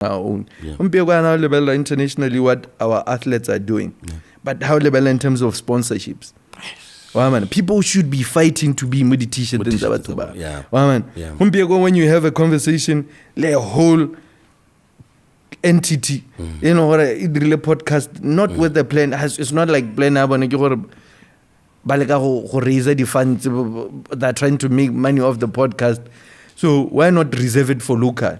our own. Internationally, what our athletes are doing, but how level in terms of sponsorships. People should be fighting to be meditation. When you have a conversation, like a whole entity, you know, what a podcast, not with the plan. It's not like plan raise the funds that are trying to make money off the podcast. So why not reserve it for local?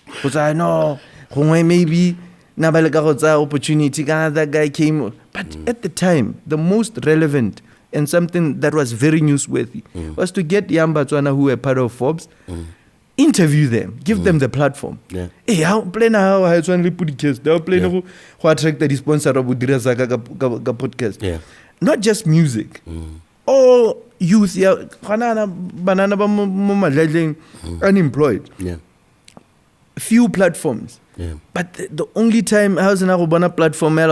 Because I know maybe opportunity, that guy came. But at the time, the most relevant and something that was very newsworthy was to get young Batswana who were part of Forbes, interview them, give them the platform. Hey, how plan how I only PODI-CAST, how plan who attract the sponsor of podcast. Not just music. All youth, unemployed. Few platforms. But the only time I was in a platform in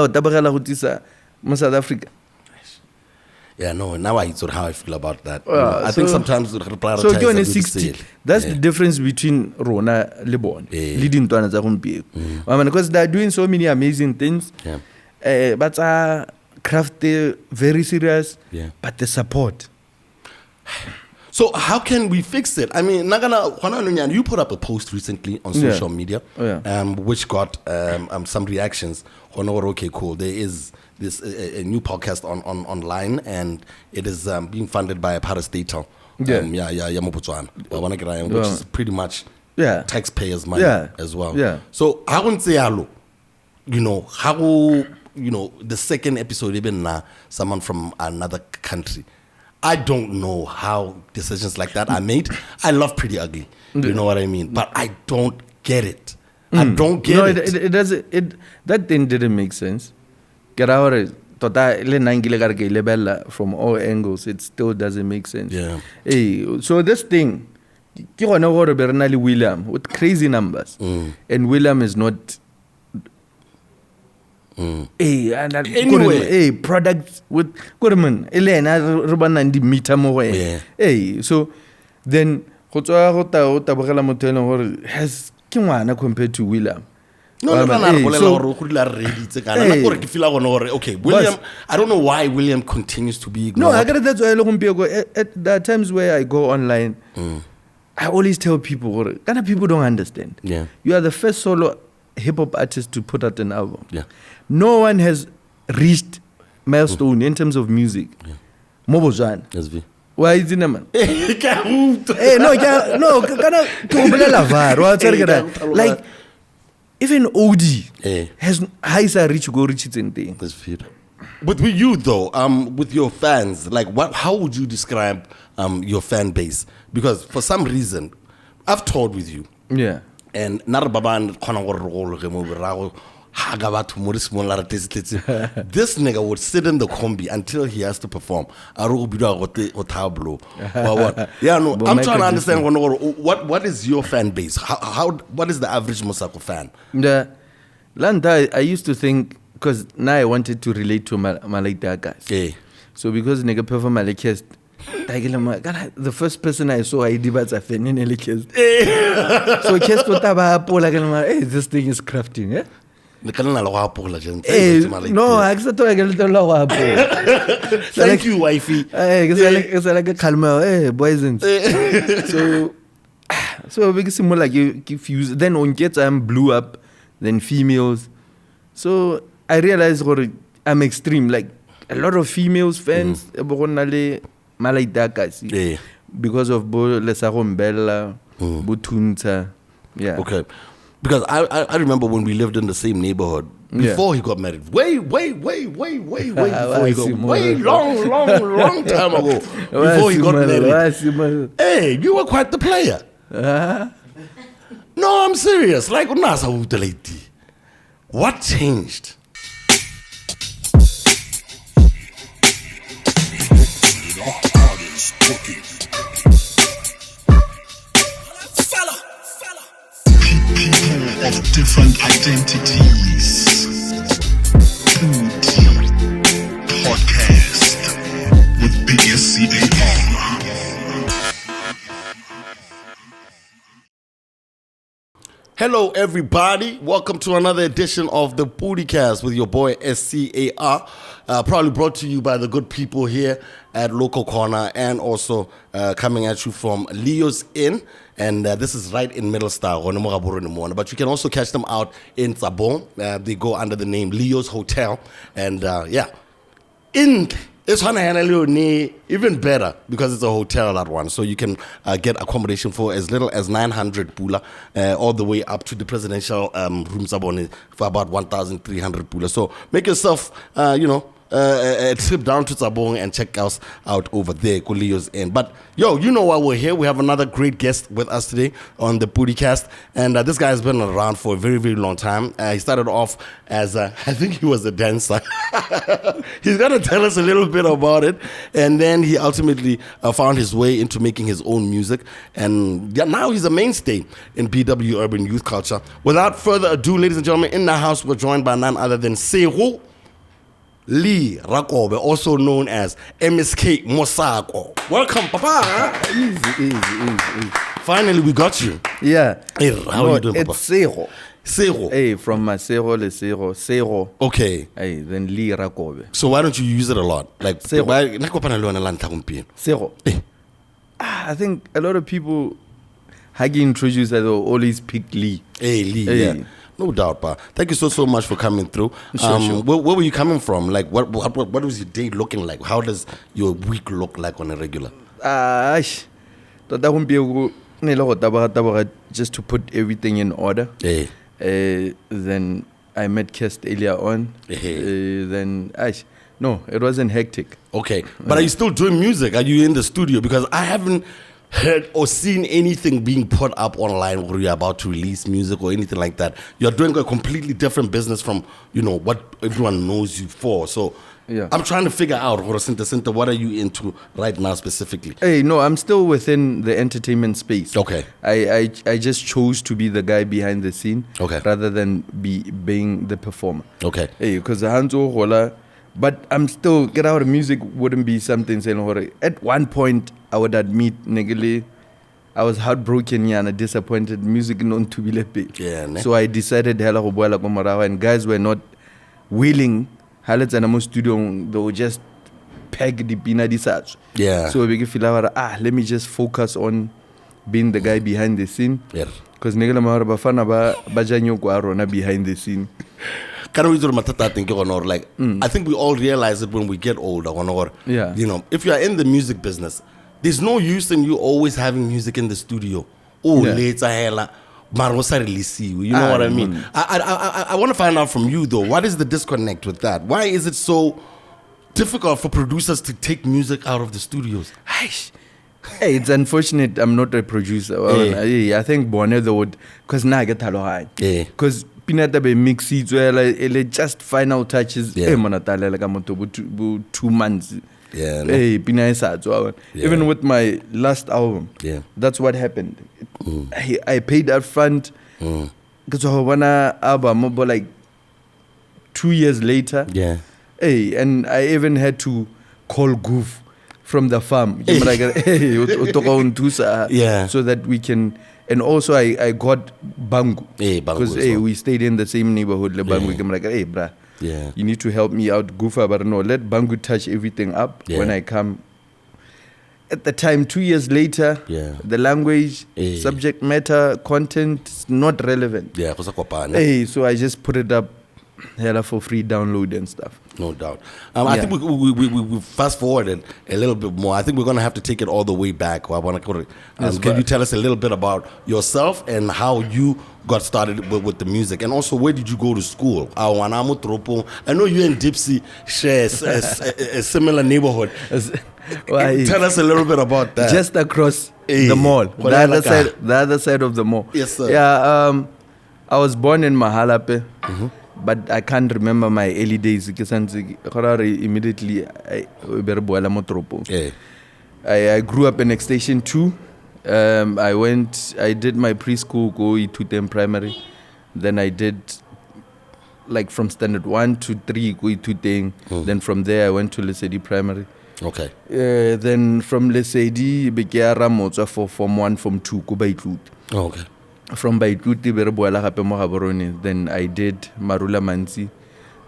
South Africa. Yeah, no, now I sort of how I feel about that. I think sometimes we prioritize. So you're 60. That's the difference between Rona Lebon, leading to another because they're doing so many amazing things. But crafty, very serious. But the support. So how can we fix it? I mean, you put up a post recently on social media, which got some reactions. Okay, cool. There is this a new podcast online, and it is being funded by a parastatal. Botswana, which is pretty much taxpayers' money as well. So I wouldn't say how the second episode even someone from another country. I don't know how decisions like that are made. I love Pretty Ugly, you know what I mean, but I don't get it. I don't get it. It doesn't. That thing didn't make sense. From all angles, it still doesn't make sense. Hey, so this thing, William with crazy numbers, and William is not. Hey, and anyway, products with Kurman, Elena, Ruban and the meter. Hey, so then has Kimwana compared to William. Okay, William. I don't know why William continues to be ignored. No, I got that's why there are times where I go online. I always tell people, people don't understand. You are the first solo hip hop artist to put out an album. No one has reached milestone in terms of music. Botswana. Why is it man? Like even OD has higher reach go reach it in thing. But with you though, with your fans, like how would you describe your fan base? Because for some reason, I've toured with you. And Narababan this nigga would sit in the combi until he has to perform. I'm trying to understand what is your fan base? What is the average Mosako fan? I used to think, because now I wanted to relate to Malaita guys. So because nigga perform PODI-CAST, the first person I saw I did was a fan in PODI-CAST. So Cast this thing is crafting, Thank you, wifey. It's like a calmer, boys. So because more like you confuse. Then on Jets blew up, then females. So I realized I'm extreme. Like a lot of females fans, because of Lesarombella, Butunta. Okay. Because I remember when we lived in the same neighborhood before he got married. Way before he got long time ago. Before he got married. Hey, you were quite the player. No, I'm serious. Like what changed? Of different identities. Podcast with BSCAR. Hello, everybody. Welcome to another edition of the PODI-CAST with your boy SCAR. Probably brought to you by the good people here at Local Corner and also coming at you from Leo's Inn. And this is right in Middlestar, but you can also catch them out in Tsabon. They go under the name Leo's Hotel. And it's even better because it's a hotel, that one. So you can get accommodation for as little as 900 pula, all the way up to the presidential room Tsabon for about 1,300 pula. So make yourself, a trip down to Tsabon and check us out over there, Leo's Inn. But yo, you know why we're here. We have another great guest with us today on the PODI-CAST, and this guy has been around for a very, very long time. He started off as I think he was a dancer. He's gonna tell us a little bit about it, and then he ultimately found his way into making his own music, and now he's a mainstay in BW urban youth culture. Without further ado, ladies and gentlemen, in the house we're joined by none other than Sehu Lee Rakobe, also known as MSK Mosako. Welcome, Papa. Easy. Finally, we got you. Yeah. Hey, how are you doing, Papa? It's Seho. Seho. Hey, from Masero le Seho. Seho. Okay. Hey, then Lee Rakobe. So why don't you use it a lot? Like, Seho. Seho. I think a lot of people, how you introduce that, always pick Lee. Hey, Lee, Hey. yeah. No doubt, pa. Thank you so much for coming through. Sure. Where were you coming from? Like, what was your day looking like? How does your week look like on a regular? Just to put everything in order. Hey. Then I met Kest earlier on. Hey. No, it wasn't hectic. Okay. But are you still doing music? Are you in the studio? Because I haven't heard or seen anything being put up online where you're about to release music or anything like that. You're doing a completely different business from, what everyone knows you for. So yeah. I'm trying to figure out, what are you into right now specifically? Hey, no, I'm still within the entertainment space. Okay. I just chose to be the guy behind the scene. Okay. Rather than being the performer. Okay. Hey, because the Hanzo Hola, but I'm still, get out of music wouldn't be something saying. At one point, I would admit, negele, I was heartbroken and disappointed. Music known to be lepe. Yeah, ne? So I decided and guys were not willing. Halet and studio, they would just peg the pina disage. Yeah. So we feel let me just focus on being the guy behind the scene. Yeah. Because negele mahara bafana bajanyo guarona behind the scene. I think we all realize it when we get older. Yeah. If you are in the music business, there's no use in you always having music in the studio. Later, you know what I mean? I want to find out from you though, what is the disconnect with that? Why is it so difficult for producers to take music out of the studios? Hey, it's unfortunate I'm not a producer. I think Bonner would, because now I get high. Because Pinata be mix it just final touches. Yeah. 2 months. Yeah. No? Hey, even with my last album, that's what happened. I paid up front. Because I want an album, but like 2 years later. Yeah. Hey, and I even had to call Goof from the farm. Yeah. So that we can. And also I got Bangu. Because we stayed in the same neighborhood. Bangu. I'm like, hey, bruh. Yeah. You need to help me out, Goofa, but no, let Bangu touch everything up when I come. At the time, 2 years later, the language, subject matter, content, not relevant. Yeah, so I just put it up for free download and stuff. No doubt. I think we fast forwarded a little bit more. I think we're going to have to take it all the way back. Can you tell us a little bit about yourself and how you got started with the music? And also, where did you go to school? I know you and Dipsy share a similar neighborhood. Tell us a little bit about that. Just across the mall. The other side of the mall. Yes, sir. Yeah, I was born in Mahalape. But I can't remember my early days. Immediately, I grew up in Extension 2. I did my preschool, go to 10 primary. Then I did like from standard 1 to 3, go to 10. Then from there, I went to Lesedi primary. Okay. Then from Lesedi, began Ramotsa for Form 1, Form 2, go by Tlut. Okay. From Baituti Bereboela gape mo Gaborone, then I did Marula Mansi.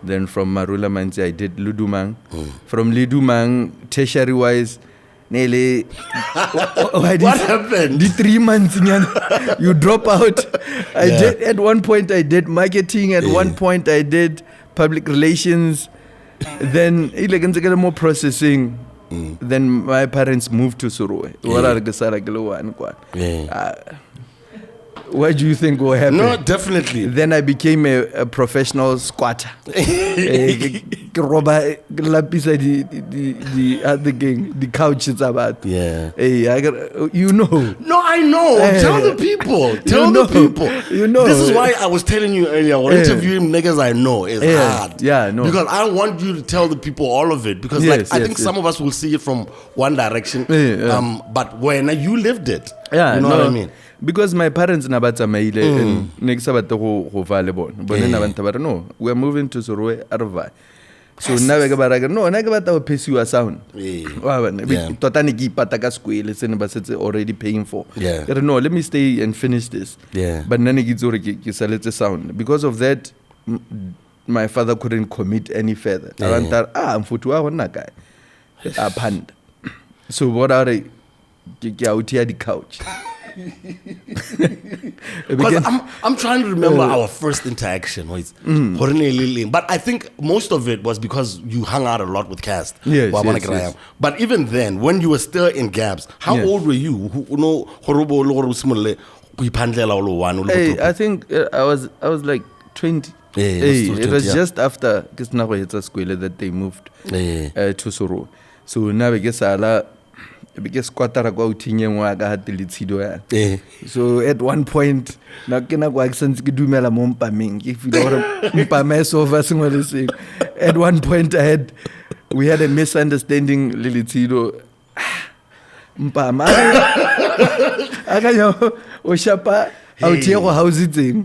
Then from Marula Mansi I did Ludumang. From Ludumang, tertiary wise, nearly What happened? The 3 months you drop out. I did at one point I did marketing, at one point I did public relations, then more processing. Then my parents moved to Suruwe. What do you think will happen? No, definitely. Then I became a professional squatter. Roba lapisa the other gang, the couch is about. Yeah. Hey, you know. No, I know. Tell the people. Tell the people. You know. This is why I was telling you earlier. Interviewing niggas I know is hard. Yeah, no. Because I want you to tell the people all of it. Because I think some of us will see it from one direction. But when you lived it, you know what I mean. Because my parents nabatsamaile next sabate go vale bona nabantu ba no, we are moving to Suruwe Arva. So now we ga no na ke batla go phesiwa sound wa bona tota ne ke ipata ka skwele se ne ba setse already paying for. No, let me stay and finish this. But nane ke tsore ke saletse sound. Because of that my father couldn't commit any further. Abanta mfuthi wa gona kae aphanda. So what are ke out here the couch. Because I'm trying to remember our first interaction. But I think most of it was because you hung out a lot with Cast. Yes. But even then, when you were still in Gabs, how old were you? Hey, I think I was like 20. It was just after that they moved to Soro. So now I guess because kwatara kwa utinye wa ga hatilitsido ya. So at one point na kena kwa accent ke dumela mo mpameng ke feel gore mpame so va sengwe le seng. At one point we had a misunderstanding lilitsido mpama akanya o shapa autie go house tseng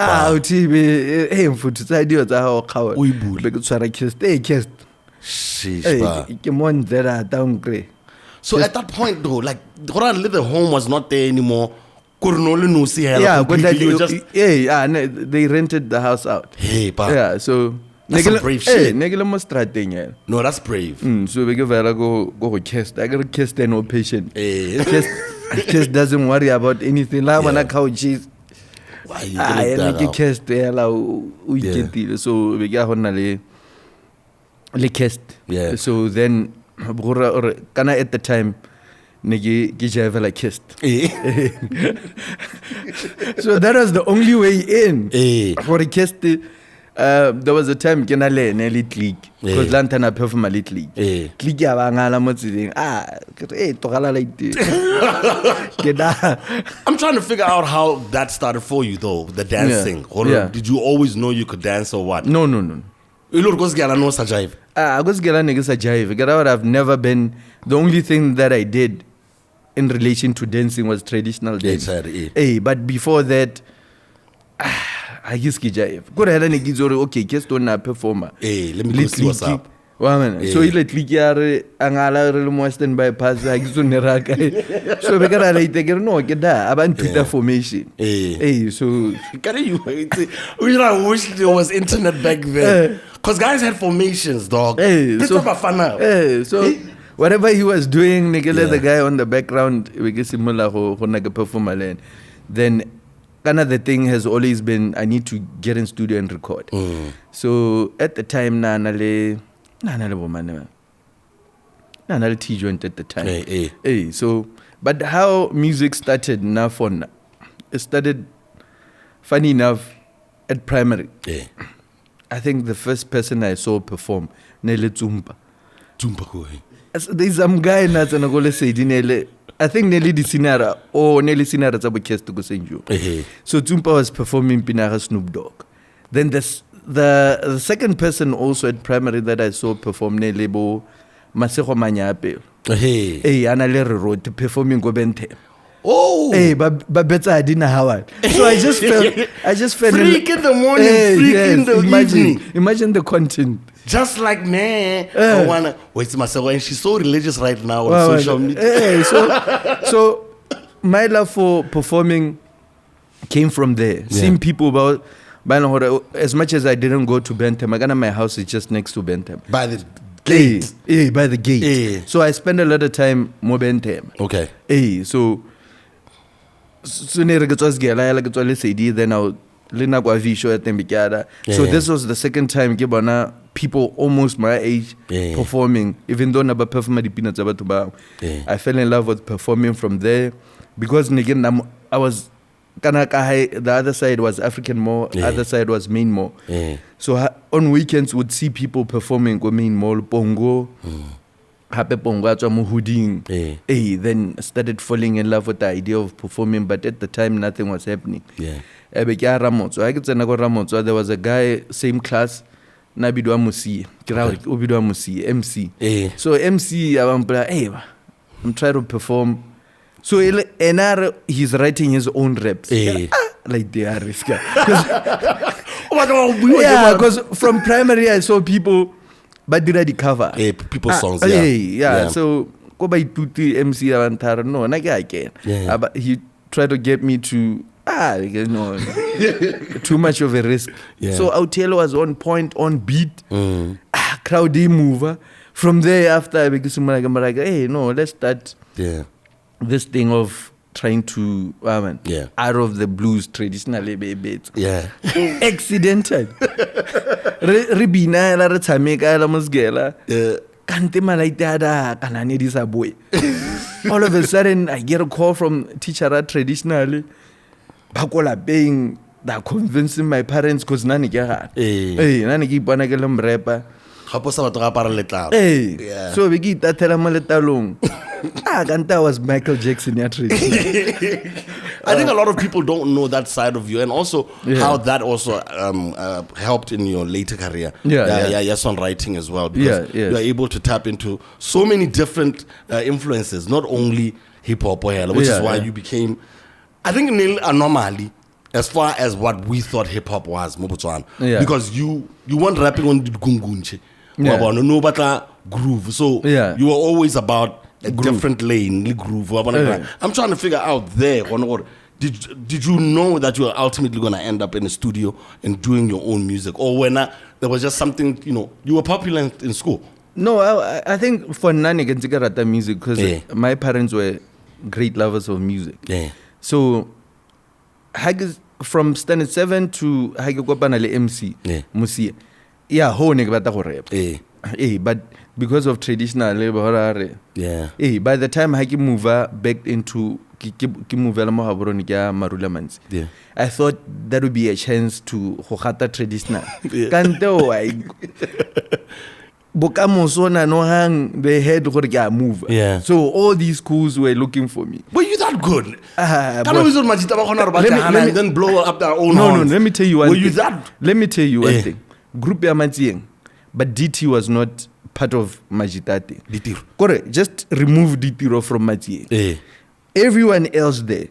autie be mfuthu tsa dio tsa ho khawa o ibule be ke tsara kest ke mon zera downgrade. So at that point though, like the home was not there anymore. But they rented the house out. So that's some brave shit. No, that's brave. So we go Cast. I got a Cast and no patient. Cast doesn't worry about anything. La wana couches. Why you get Cast so we got le Cast. So then kana at the time nige give like kissed. So that was the only way in for a kissed. There was a time can I learn elite league because lantana perform a elite league click ya bangala mo tseng togala like this. I'm trying to figure out how that started for you though, the dancing. Did you always know you could dance or what? No. I was jive. I've never been. The only thing that I did in relation to dancing was traditional dance. But before that, I used to jive. Okay, just don't performer. Let me go see what's up. So he let likiare angala re mo stand by pass I used to neraka. So we got like take no get that about Twitter formation. So we wish there was internet back then. Because guys had formations, dog. So whatever he was doing, the guy on the background, we get similar ho performer land. Then another thing has always been I need to get in studio and record. So at the time nanale T joint at the time. So but how music started it started funny enough at primary. I think the first person I saw perform Nele Tumpa. There's some guy that's an agole say Nele. I think Nelly the Sinara or Nelly Sinara Tabakest to go send you. So Tumpa was performing Pinara Snoop Dogg. Then the second person also at primary that I saw perform Nelebo Maseko Manyape. Anale wrote performing Gobente. But better I didn't have it. So I just felt freak in the morning, in the evening. Imagine the content. Just like man, I wanna wait myself, and she's so religious right now on social media. So my love for performing came from there. Seeing people about, as much as I didn't go to Bentham, my house is just next to Bentham. By the gate? By the gate. So I spend a lot of time more Bentham. Okay. So then I'll so this was the second time people almost my age performing, even though I fell in love with performing from there, because again I was the other side was African more, other side was main more. So on weekends would see people performing go main more bongo. Then started falling in love with the idea of performing, but at the time nothing was happening. So I get Ramotso. There was a guy, same class, Nabidwa Musi, MC. So MC, I'm trying to perform. So he's writing his own raps. Like they are risky. Because from primary I saw people. But did I cover? People's songs, So go by tuti MC Avantara. No, I can. But he tried to get me to too much of a risk. So Autelo was on point, on beat. Crowdy mover. From there, after I became like, hey, no, let's start this thing of trying to out of the blues traditionally bit. Accidental. Ribina la retameka la musgela. Kante malaita kanani disa boy. All of a sudden I get a call from teacher traditionally. Bakola paying that convincing my parents because nani ke nani ke ipona ke le mrepa. So we get that long. Kanta was Michael Jackson. I think a lot of people don't know that side of you, and also how that also helped in your later career. Songwriting as well, because you are able to tap into so many different influences, not only hip hop, which is why you became, I think, an anomaly as far as what we thought hip hop was, Botswana, because you weren't rapping on gungunche. No better groove, so you were always about a different lane, groove. I'm trying to figure out there. Did you know that you were ultimately going to end up in a studio and doing your own music, or when there was just something, you were popular in school? No, I think for Nani can take out music because my parents were great lovers of music. So from standard 7 to MC Musi. But because of traditional labor, by the time I move back into I thought that would be a chance to hohata traditional. They had to move. So all these schools were looking for me. Were you that good? Then blow up their own. No, let me tell you one thing. Were you that? Let me tell you one thing. Group Yamazieng, but DT was not part of Majitate. Correct. Just remove DT from Majieng. Everyone else there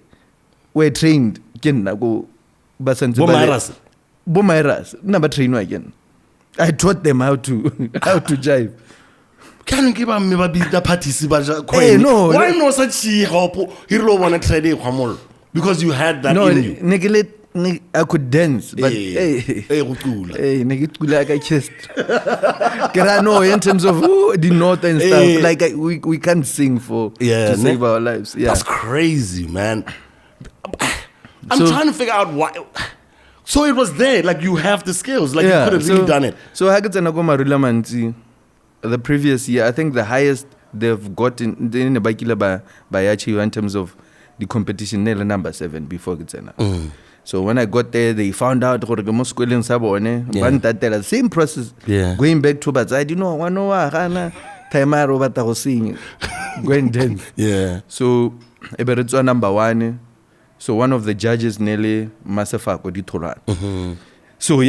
were trained. Bomairas. Never train again. I taught them how to jive. Can you give me the parties? No. Why no such help? You don't want to try it, because you had that in you. I could dance, but in terms of the north and stuff, like we can't sing to save our lives. That's crazy, man. I'm trying to figure out why. So it was there, like you have the skills, like you could have really done it. So the previous year, I think the highest they've gotten in the Bakila Bayachi in terms of the competition, number 7 before Gitsena. So when I got there, they found out the same process. Going back to Batswana, I didn't know going dance. So Eberetso number 1. So one of the judges nearly Masafako di Torah. So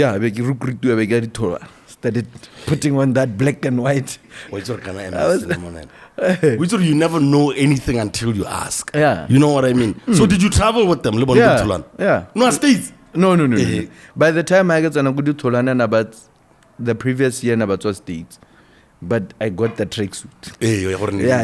started putting on that black and white. You never know anything until you ask. You know what I mean? So did you travel with them? No, States? No. By the time I got to Tolana about the previous year, about States, but I got the tracksuit. Yeah,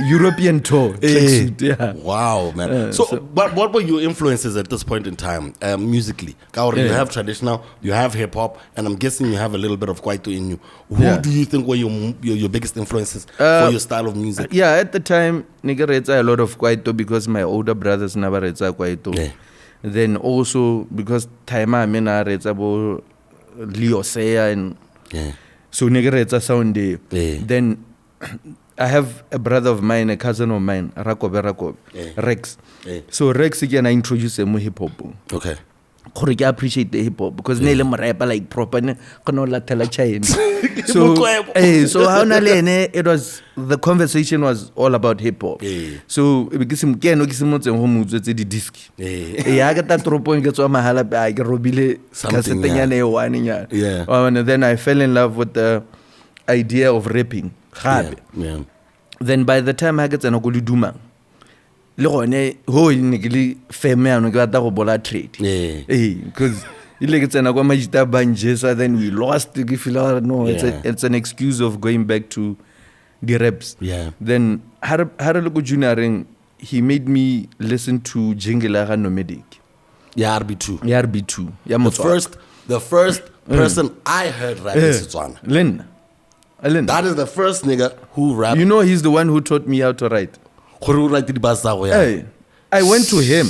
European tour tracksuit. Yeah. Wow, man. So what were your influences at this point in time, musically? You have traditional, you have hip hop, and I'm guessing you have a little bit of kwaito in you. Who do you think were your biggest influences for your style of music? Yeah, at the time, nigga retsa a lot of kwaito because my older brothers never retsa kwaito. Yeah. Then also because time I mean I retsa bo Leo Seya and so nigga retsa sound day. Then I have a brother of mine, a cousin of mine, Rakobe, Rex. So Rex again I introduced him to hip hop. Okay. I appreciate the hip hop because nele rapper like proper kono la tela chain. So how it was, the conversation was all about hip hop. So because him ke no kisimo tse ho mutse tse di disc. Ya ga ta tropo nke tswa mahala ba ke robile cassette nyane e one nyane. And then I fell in love with the idea of rapping. Then by the time I get to go duma le gone ho ne ke le feme ano ke batla go bola trade because ile ke tsena kwa majita banjesa, then we lost ke feel no it's an excuse of going back to the raps. Then har le go junioring he made me listen to jingle ga nomadic RB2 ya the first person I heard rap in Setswana. Len that is the first nigga who rapped. You know he's the one who taught me how to write. I went to him.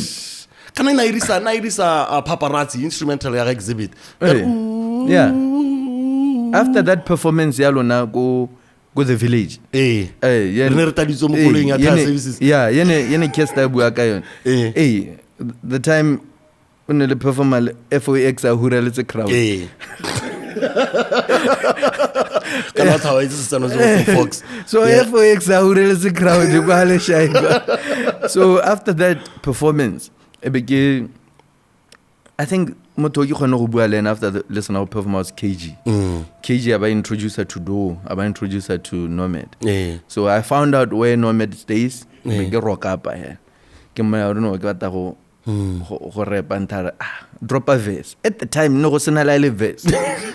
Can I nairisa paparazzi instrumental ya exhibit? Yeah. After that performance, yalo na go the village. Yeah. Yene kesta buaka yon. The time when the performer FOX ahura let's a crowd. So FOX ahura let's a crowd. So after that performance, I think Motoki Khono bua le after the lesson of performance KG. KG aba introduce her to Do, aba introduce her to Nomad. So I found out where Nomad stays. Me get rock up here. Ke I don't know ke batla go rap and drop a verse. At the time no go sena la verse.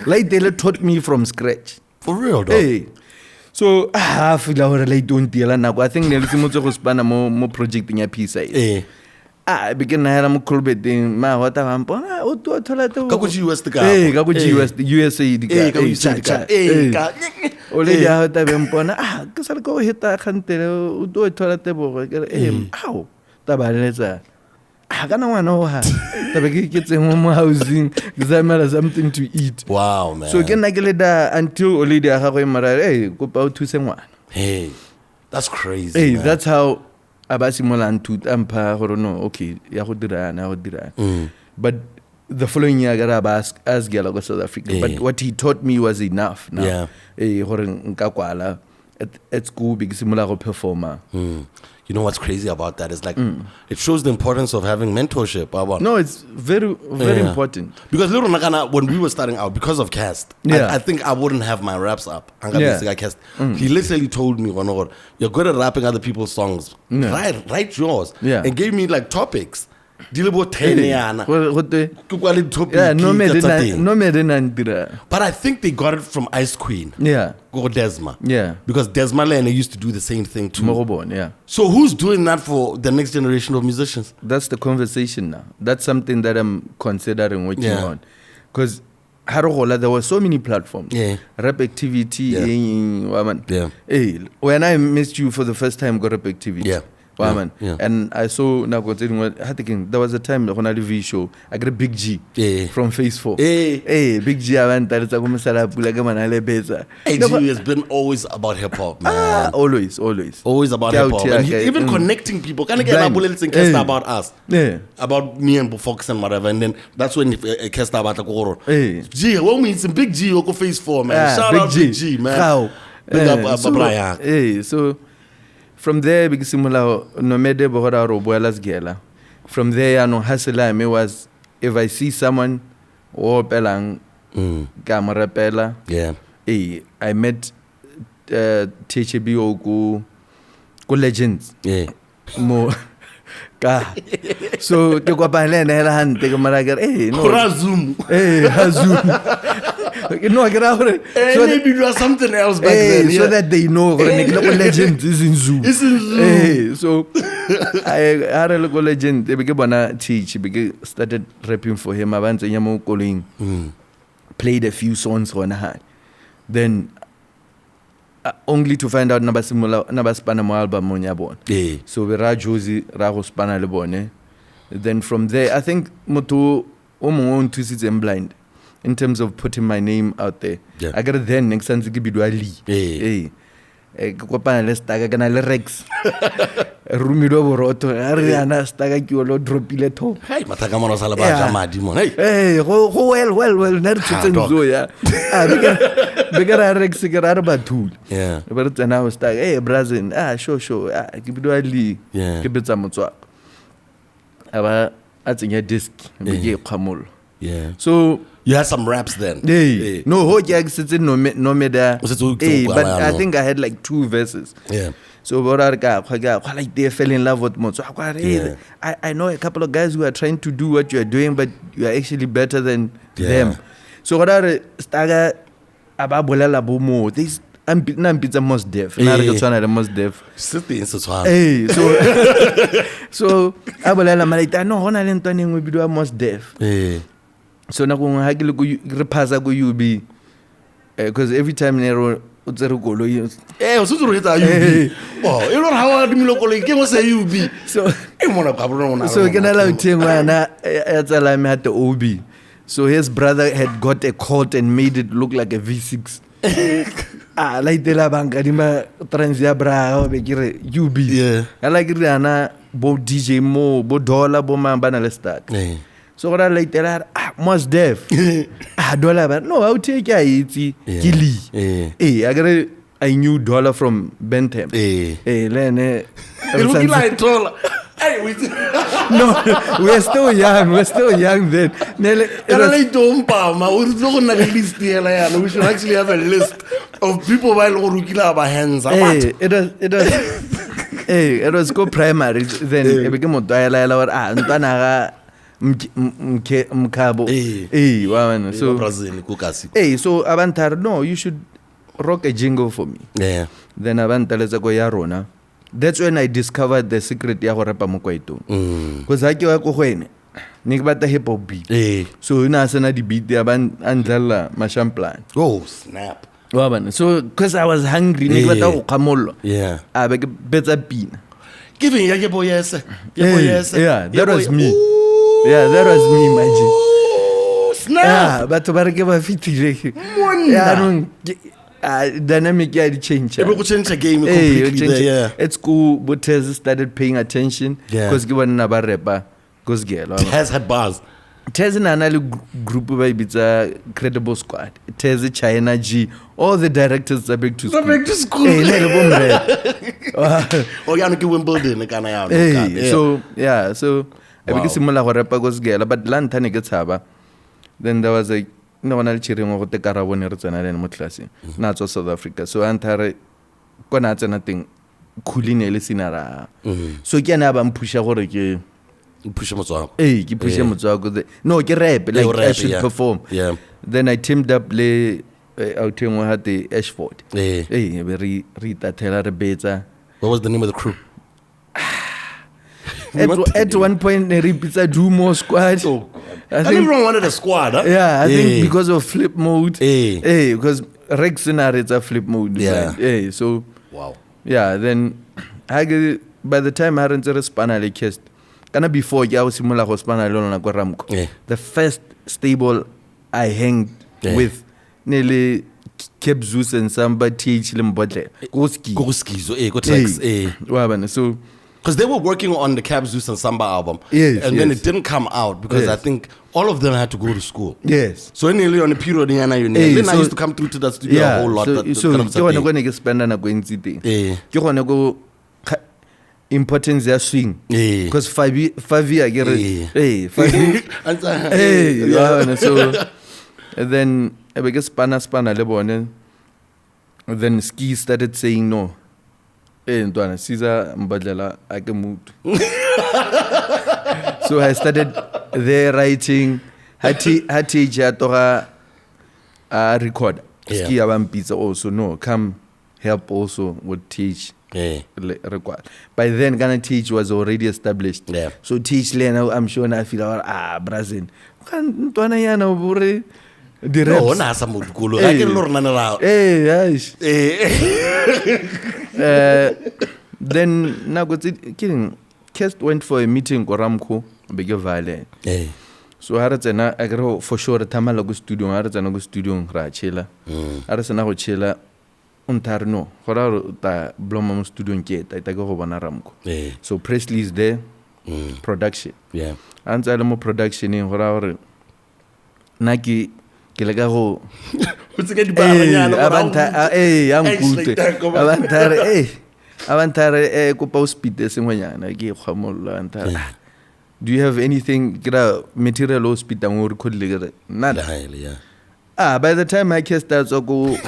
Like they taught me from scratch. For real though. So I feel like I don't deal nako. I think nele simotse go spana mo projecting ya piece I begin na mo kolbeting ma hota vampona o to thola to ka go US the guy ka go USA the guy o le ya hota vampona ke sa go hita khantele o to thola te bo ke au ta ba letsa kana ngwana o ha ta be ke tseng mo housing zamela something to eat. Wow, man. So ke nna ke le da until o le dia ga go imara go pa o thuse ngwana. That's crazy, man. That's how abasimola to ampa go no okay ya go dira na go dira. But the following year I got ask Gala go South Africa, but what he taught me was enough now. Gore nka kwala at school because simola go performer. You know what's crazy about that is like it shows the importance of having mentorship. No, it's very important. Because little Nakana, when we were starting out, because of Cast, I think I wouldn't have my raps up. Cast. He literally told me, "You're good at rapping other people's songs. Write yours." And gave me like topics. But I think they got it from Ice Queen. Go Desma. Because Desma Lane used to do the same thing too. So who's doing that for the next generation of musicians? That's the conversation now. That's something that I'm considering working on. Because there were so many platforms. Rap Activity. When I missed you for the first time, got Rap Activity. And I saw now there was a time on a TV show I got a Big G from Phase 4. Big G Big G has been always about hip hop, man. Always about hip hop. And even connecting people. Can I get about us? About me and Fox and whatever. And then that's when Kesta about the Goro. G, what means Big G Oko Phase 4, man. Shout out Big G, man. So from there, because nomede bohora robuelas gela. From there, no hasela me was if I see someone or pelang camera pela. I met THB Oku legends. Mo So ke kopana le ene hela hante ke mara ke no Zoom. no ke ra gore So maybe do something else back then. so that they know gore ne ke le legend is in Zoom. So I re le go legend be ke bona teach be ke started rapping for him abantse nya mo koleng. Played a few songs on her. Then only to find out nabaspana mo album mo nya bona. So we ra Josie ra go spana le bone. Then from there I think moto o mongwe nthusitse blind in terms of putting my name out there. I got then next time ke bidwa li. Ke kopana le staga kana le Rex. Rumido boroto re ana staga ke lo dropile top. Hey mataka mona sala ba jamadi mo. Hey go well na re tsenzo ya. Bigara Rex ke ra ba thul. Ba re tsena o staga Brazil sure ke bidwa li ke betsa motswako. Aba atsenya disc be ke khamolo. So you had some raps then. No, ho ke sitse no me there. But I think I had like 2 verses. So I like they fell in love with Mosako. I know a couple of guys who are trying to do what you are doing, but you are actually better than them. So what are staga ababolela bomo? This I'm pizza most deaf. Na re tswana le most deaf. Sitting so so ababolela malaita no hona le ntwane ngwe bidwa most deaf. So na go ha ke le go re phasa go UB because every time nero o tsere golo o se tsoro etsa UB e lo ha wa dimilo golo ke mo se UB so e mona ka bona so ke na la uthengwana ya tsala me at OB. So his brother had got a coat and made it look like a V6. Like the la banka di ma transia bra be ke re UB like re ana bo DJ mo bo dollar bo mamba na le start. So what I like that most deaf. Dollar but no I'll take itzy Gilly. I knew dollar from Bentham. Lene like dollar. No, we're still young then. We should actually have a list of people while Rukila hands. It was go primary then it became a dialogue mkabo wawana so abantar no you should rock a jingle for me then abantaleza go ya rona. That's when I discovered the secret ya go rapa mo kwaito because ha ke wa go gwene ne ke bata hip hop beat so ina sana di beat ya ban andlala mashamplan snap wawana so because I was hungry ne ke bata go khamollo be ke betsa pina giving ya ke boyese that was me. That was me, imagine. Snap. But to barke ba fitile. Dynamic ya change. Ebe change the game completely there. At school, but Tez started paying attention because given na ba rapper because girl. Tez had bars. Tez na anali group ba ibitsa Credible Squad. Tez China G. All the directors are back to school. Oh, ya no ke Wimbledon kana ya. So because similar go rapa go sgela but lanta ne ke tshaba. Then there was a no one chiring go te karabo ne re tsena le mo class na tswa South Africa so antare kona tsena thing khuline le sinara so ke na ba mpusha gore ke push motswako ke push motswako no ke rap like I should perform then I teamed up le out in had the Ashford very re betsa. What was the name of the crew? At one point, they repeated Dumo squad. I think everyone wanted a squad. Huh? I think because of flip mode. Because Rex and it's a flip mode. So wow. Then by the time I rented a spanner cast, kana before I was simula ho spanner na go Ramco. The first stable I hanged with nearly Gabs and somebody TH Limbotle. So because they were working on the Gabs and Samba album. And then it didn't come out because I think all of them had to go to school. So nearly on the period then I used to come through to the studio a whole lot. So you want to spend na go ntsi you want to go importance ya swing because 5 year get 5 years so then I guess spanner le bone then Ski started saying no. Ntwana Caesar mbadlela ake mutu. So I started there writing. I teach I record. Ski pizza also no come help also would teach. Required. By then Ghana Teach was already established. So Teach Lena, I'm sure I feel Brazil. Can Tuanayana Bure the then now got it kidding. Cast went for a meeting Goramko, big valley. So Haratana I go for sure Tamalago studio, Haratanago studio Rachela. Arasanago Chela. Ontarno, horror ta blomam studio nke ta go bana ramko. So Presley is there, production. And Alamo production in horror. Naki Kilago. Avantare Copa speed this in Wayana, give Hamola and do you have anything material or speed and work could live? Nada. By the time I cast that go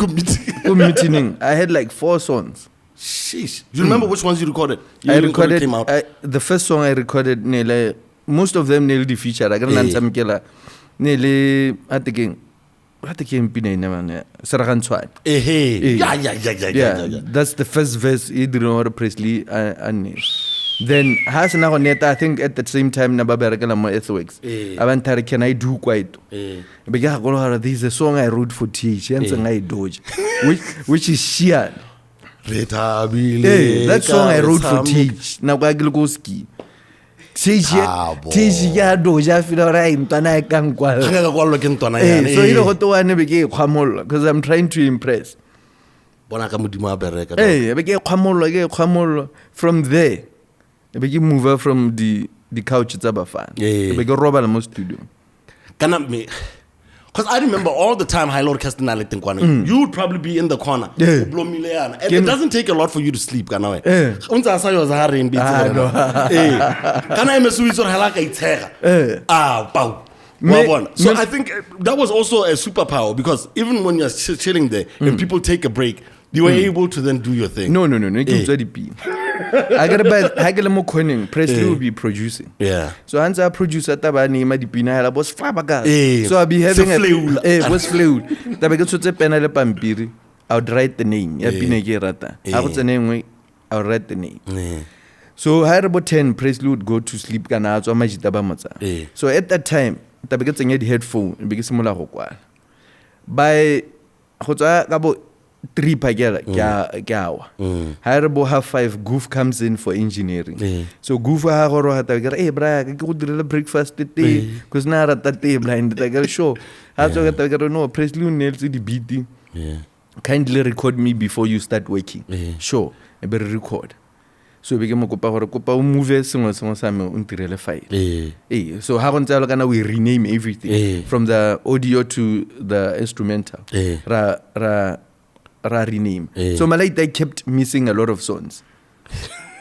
meeting, I had like 4 songs. Sheesh. Do you remember which ones you recorded? I recorded came out? The first song I recorded, nearly most of them nearly the feature. I got an answer, Mikela. Nearly at the game. What the game been never Sarahan Swat. Yeah. That's the first verse. Idrino Presley and then has now net. I think at the same time Nababergala more Ethwigs. Avantare can I do quite? Because this is a song I wrote for Teach and I Doge, which is sheer. That song I wrote for Teach. Now Gagloski. Teach ya Doja feel right. Tana can qual. So you know what to one became Hamol because I'm trying to impress. Hey, I became Hamol from there. I became mover from the couch. It's about fun. I became Robert Amos studio. Cannot me. Because I remember all the time, you would probably be in the corner. And it doesn't take a lot for you to sleep. So I think that was also a superpower because even when you're chilling there and people take a break, you were able to then do your thing. No. I got more coining. Presley will be producing. So answer producer tabani madipina was fabaga. So I'll be having was fluid. Tabaga to penale pampiri. I would write the name. I would the name. I would write the name. So I had about 10. Presley would go to sleep. So at that time, Tabaga had headphone because similar hokwa. By about 3 pagela gawa. Harabo have 5 goof comes in for engineering. So goof ha horo hata hey bra go drill breakfast today cuz na rata te blind ta gar show. Ha so ta gar no Presley nails the beating. Kindly record me before you start working. Sure, I better record. So we became a move sa me untirele file. So how on kana we rename everything from the audio to the instrumental. Rename. So Malay kept missing a lot of songs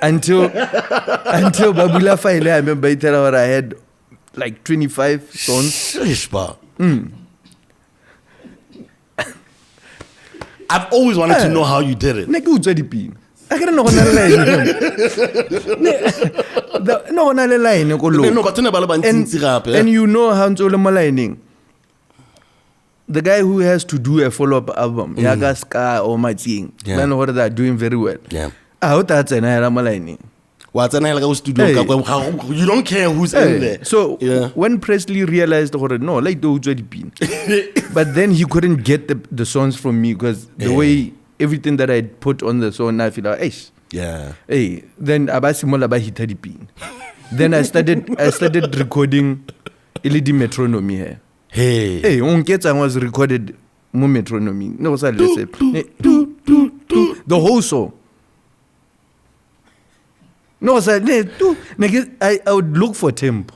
until Babula File. I remember I had like 25 songs. I've always wanted to know how you did it. I can't know and you know how to lining. The guy who has to do a follow-up album, Yaga Ska or Mating, man, what are they doing very well? Out that's an Aramalaini. What's an Alago studio? You don't care who's in there. So when Presley realized, no, like the Ujadi but then he couldn't get the songs from me because the way everything that I put on the song, I feel like, then Abasimola by Hitadi Pin. Then I started recording LED metronome here. Hey, Unketa was recorded metronomy. No, let's say the whole song. No, I would look for tempo.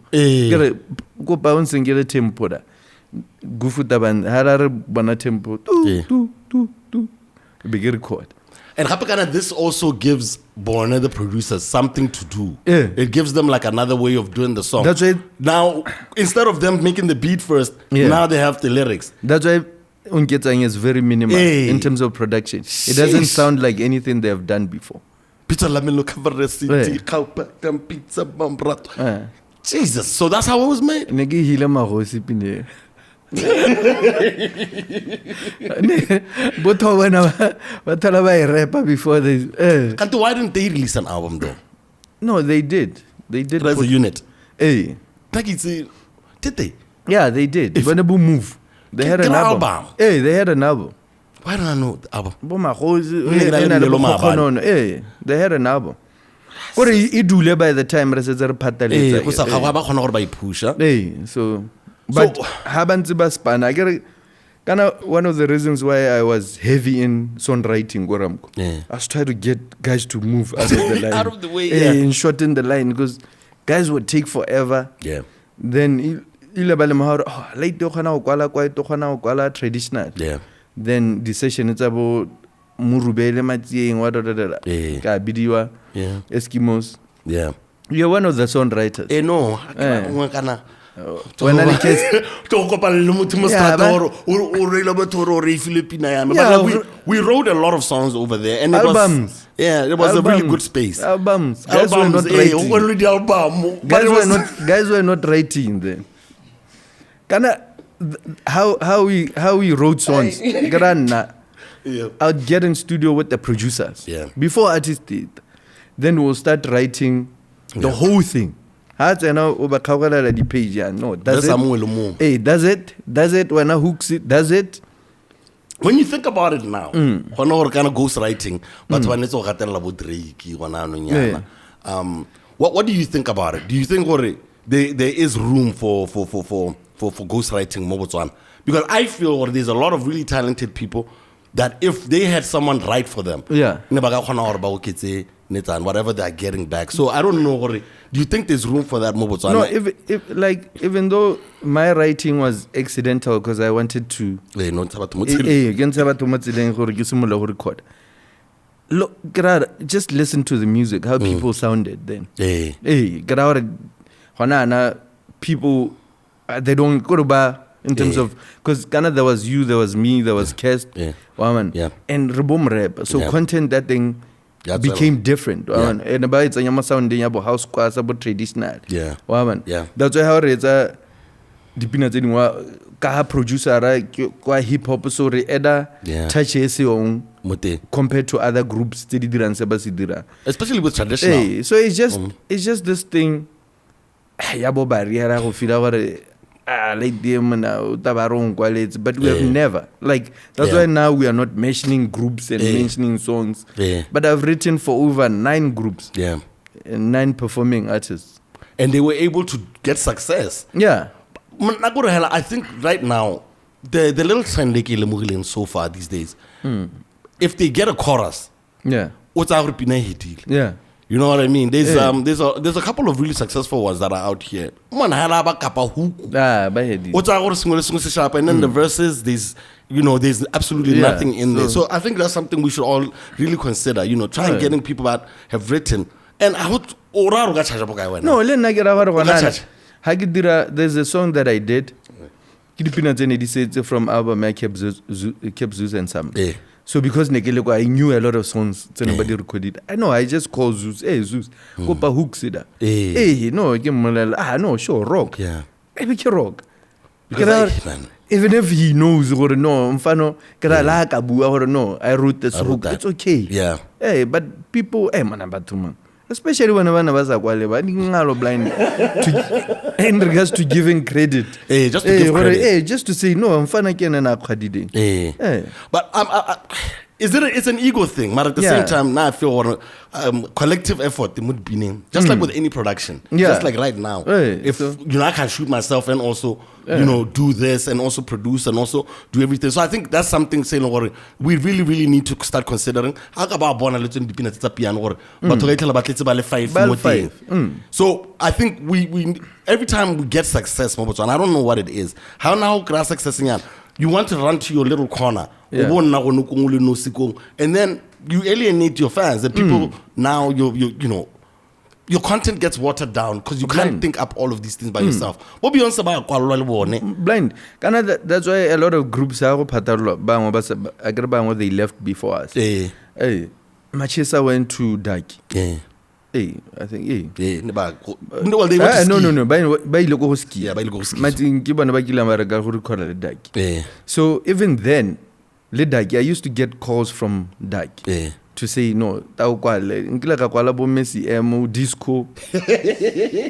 Go bounce and get a tempo. Go for the band, Harar Bana tempo. Big record. And Hapakana, this also gives Borna, the producers, something to do. It gives them like another way of doing the song. That's why now, instead of them making the beat first, now they have the lyrics. That's why Unketang is very minimal in terms of production. It doesn't sound like anything they have done before. Pizza lamelo cover recipe, pizza bambrato. Jesus. So that's how it was made. Ne ke hile magosi pine. Botho bana ba thola ba rapper before they Kanti, why didn't they release an album though? No, they did. They did As a unit. Hey. Did they? Yeah, they did. When they move, they had an album. Hey, they had an album. Why don't I know the album? Hey, they had an album. What you do by the time Hey, so but habanziba span. I get one of the reasons why I was heavy in songwriting. I was trying to get guys to move out of the line, out of the way, and shorten the line because guys would take forever. Yeah. Then traditional. Yeah. Then the session is about Murubele Matieng, Bidiwa, Eskimos. Yeah. You're one of the songwriters. No. When I case, we wrote a lot of songs over there, and albums. It was a really good space. Albums. Guys were not writing. Guys were not writing then. How we wrote songs. I'd get in studio with the producers. Yeah. Before artists did. Then we'll start writing the whole thing. The page, no, does it? Hey, does it? Does it? When I hooks it, does it? When you think about it now, when we're kind of ghostwriting, but when it's what do you think about it? Do you think there is room for ghostwriting in Botswana? Because I feel there's a lot of really talented people that if they had someone write for them, whatever they're getting back. So I don't know. Do you think there's room for that in Botswana? No, even though my writing was accidental because I wanted to look, just listen to the music, how people sounded then. People they don't go to bar in terms of because there was you, there was me, there was Cast, and Ribom rap. So content that thing became different. And about it's a sounding about house class about traditional. That's why how it's a dipina kaha producer kwa hip hop so re eda touch on compared to other groups especially with traditional. So it's just this thing yabo barriera go feel like them but we have never that's why now we are not mentioning groups and mentioning songs. But I've written for over 9 groups and 9 performing artists, and they were able to get success. I think right now the little trend they so far these days, if they get a chorus, what's our deal? You know what I mean? There's a couple of really successful ones that are out here. And then the verses, there's absolutely nothing in there. So I think that's something we should all really consider. Try and getting people that have written. And I would there's a song that I did. From album Zeus and some. So because I knew a lot of songs nobody recorded. I just called Zeus. Hey Zeus, go pa hooks it. Hey, no, no, sure, rock. Maybe rock. Even if he knows or no, no, I wrote this hook. It's okay. Hey, but people, especially when one of us are blind in regards to giving credit. Just to give credit. Just to say no, I'm fine again and I'm But it's an ego thing, but at the same time, now I feel collective effort they would be named. Just like with any production. Just like right now. If I can shoot myself and also do this and also produce and also do everything. So I think that's something saying we really, really need to start considering. How about piano So I think we every time we get success, and I don't know what it is. How now success you want to run to your little corner, and then you alienate your fans. And people now your content gets watered down because you can't think up all of these things by yourself. What beyond about blind? That's why a lot of groups they left before us. Machesa went to Daki. Hey, I think well, they went to ski. no. By local ski. Yeah, by local ski. Mating kibana ba kila maraga go record le Daki. Yeah. So even then, le Daki, I used to get calls from Daki. Yeah. To say no, ta o kwale nkila ka kwala bo Messi disco.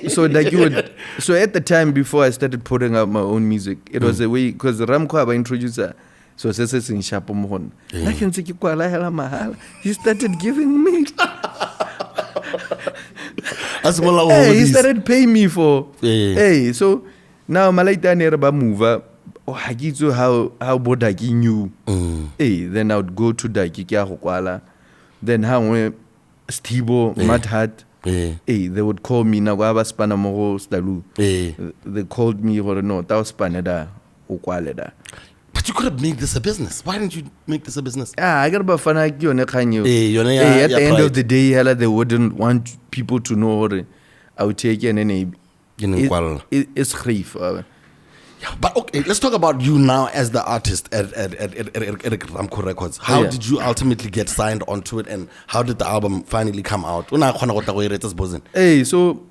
So Daki would. So at the time before I started putting out my own music, it was a way because Ramko aba introducer. So sese in shapo mohon. Na ke ntse ke kwala hela mahala. He started giving me. He started paying me for. Hey, so now Malaita nereba mover. Oh, Hagitsu how Bodaki knew. Hey, then I would go to Daki Kia Hokwala. Then how Stibo, Mad Hat. Hey, they would call me Nawaba Spanamoro Stalu. They called me or no, that was Spaneda Okwaleda. But you could have made this a business. Why didn't you make this a business? I got about fun. At the end of the day, they wouldn't want people to know what I would take and then it's grief. Yeah, but okay, let's talk about you now as the artist at Ramco Records. How did you ultimately get signed onto it, and how did the album finally come out? Hey, so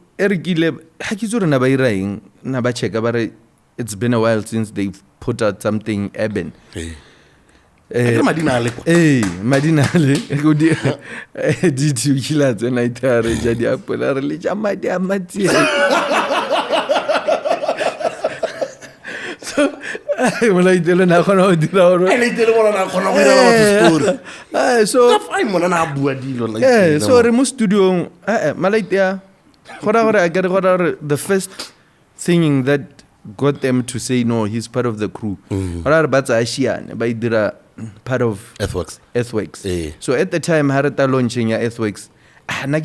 it's been a while since they've put out something urban. Madinale. Did you kill us and I tell so when I tell now, so remove studio Malaitia. I get the first thing that got them to say no, he's part of the crew. By part of Earthworks. So at the time, Harata launching Earthworks. I'm not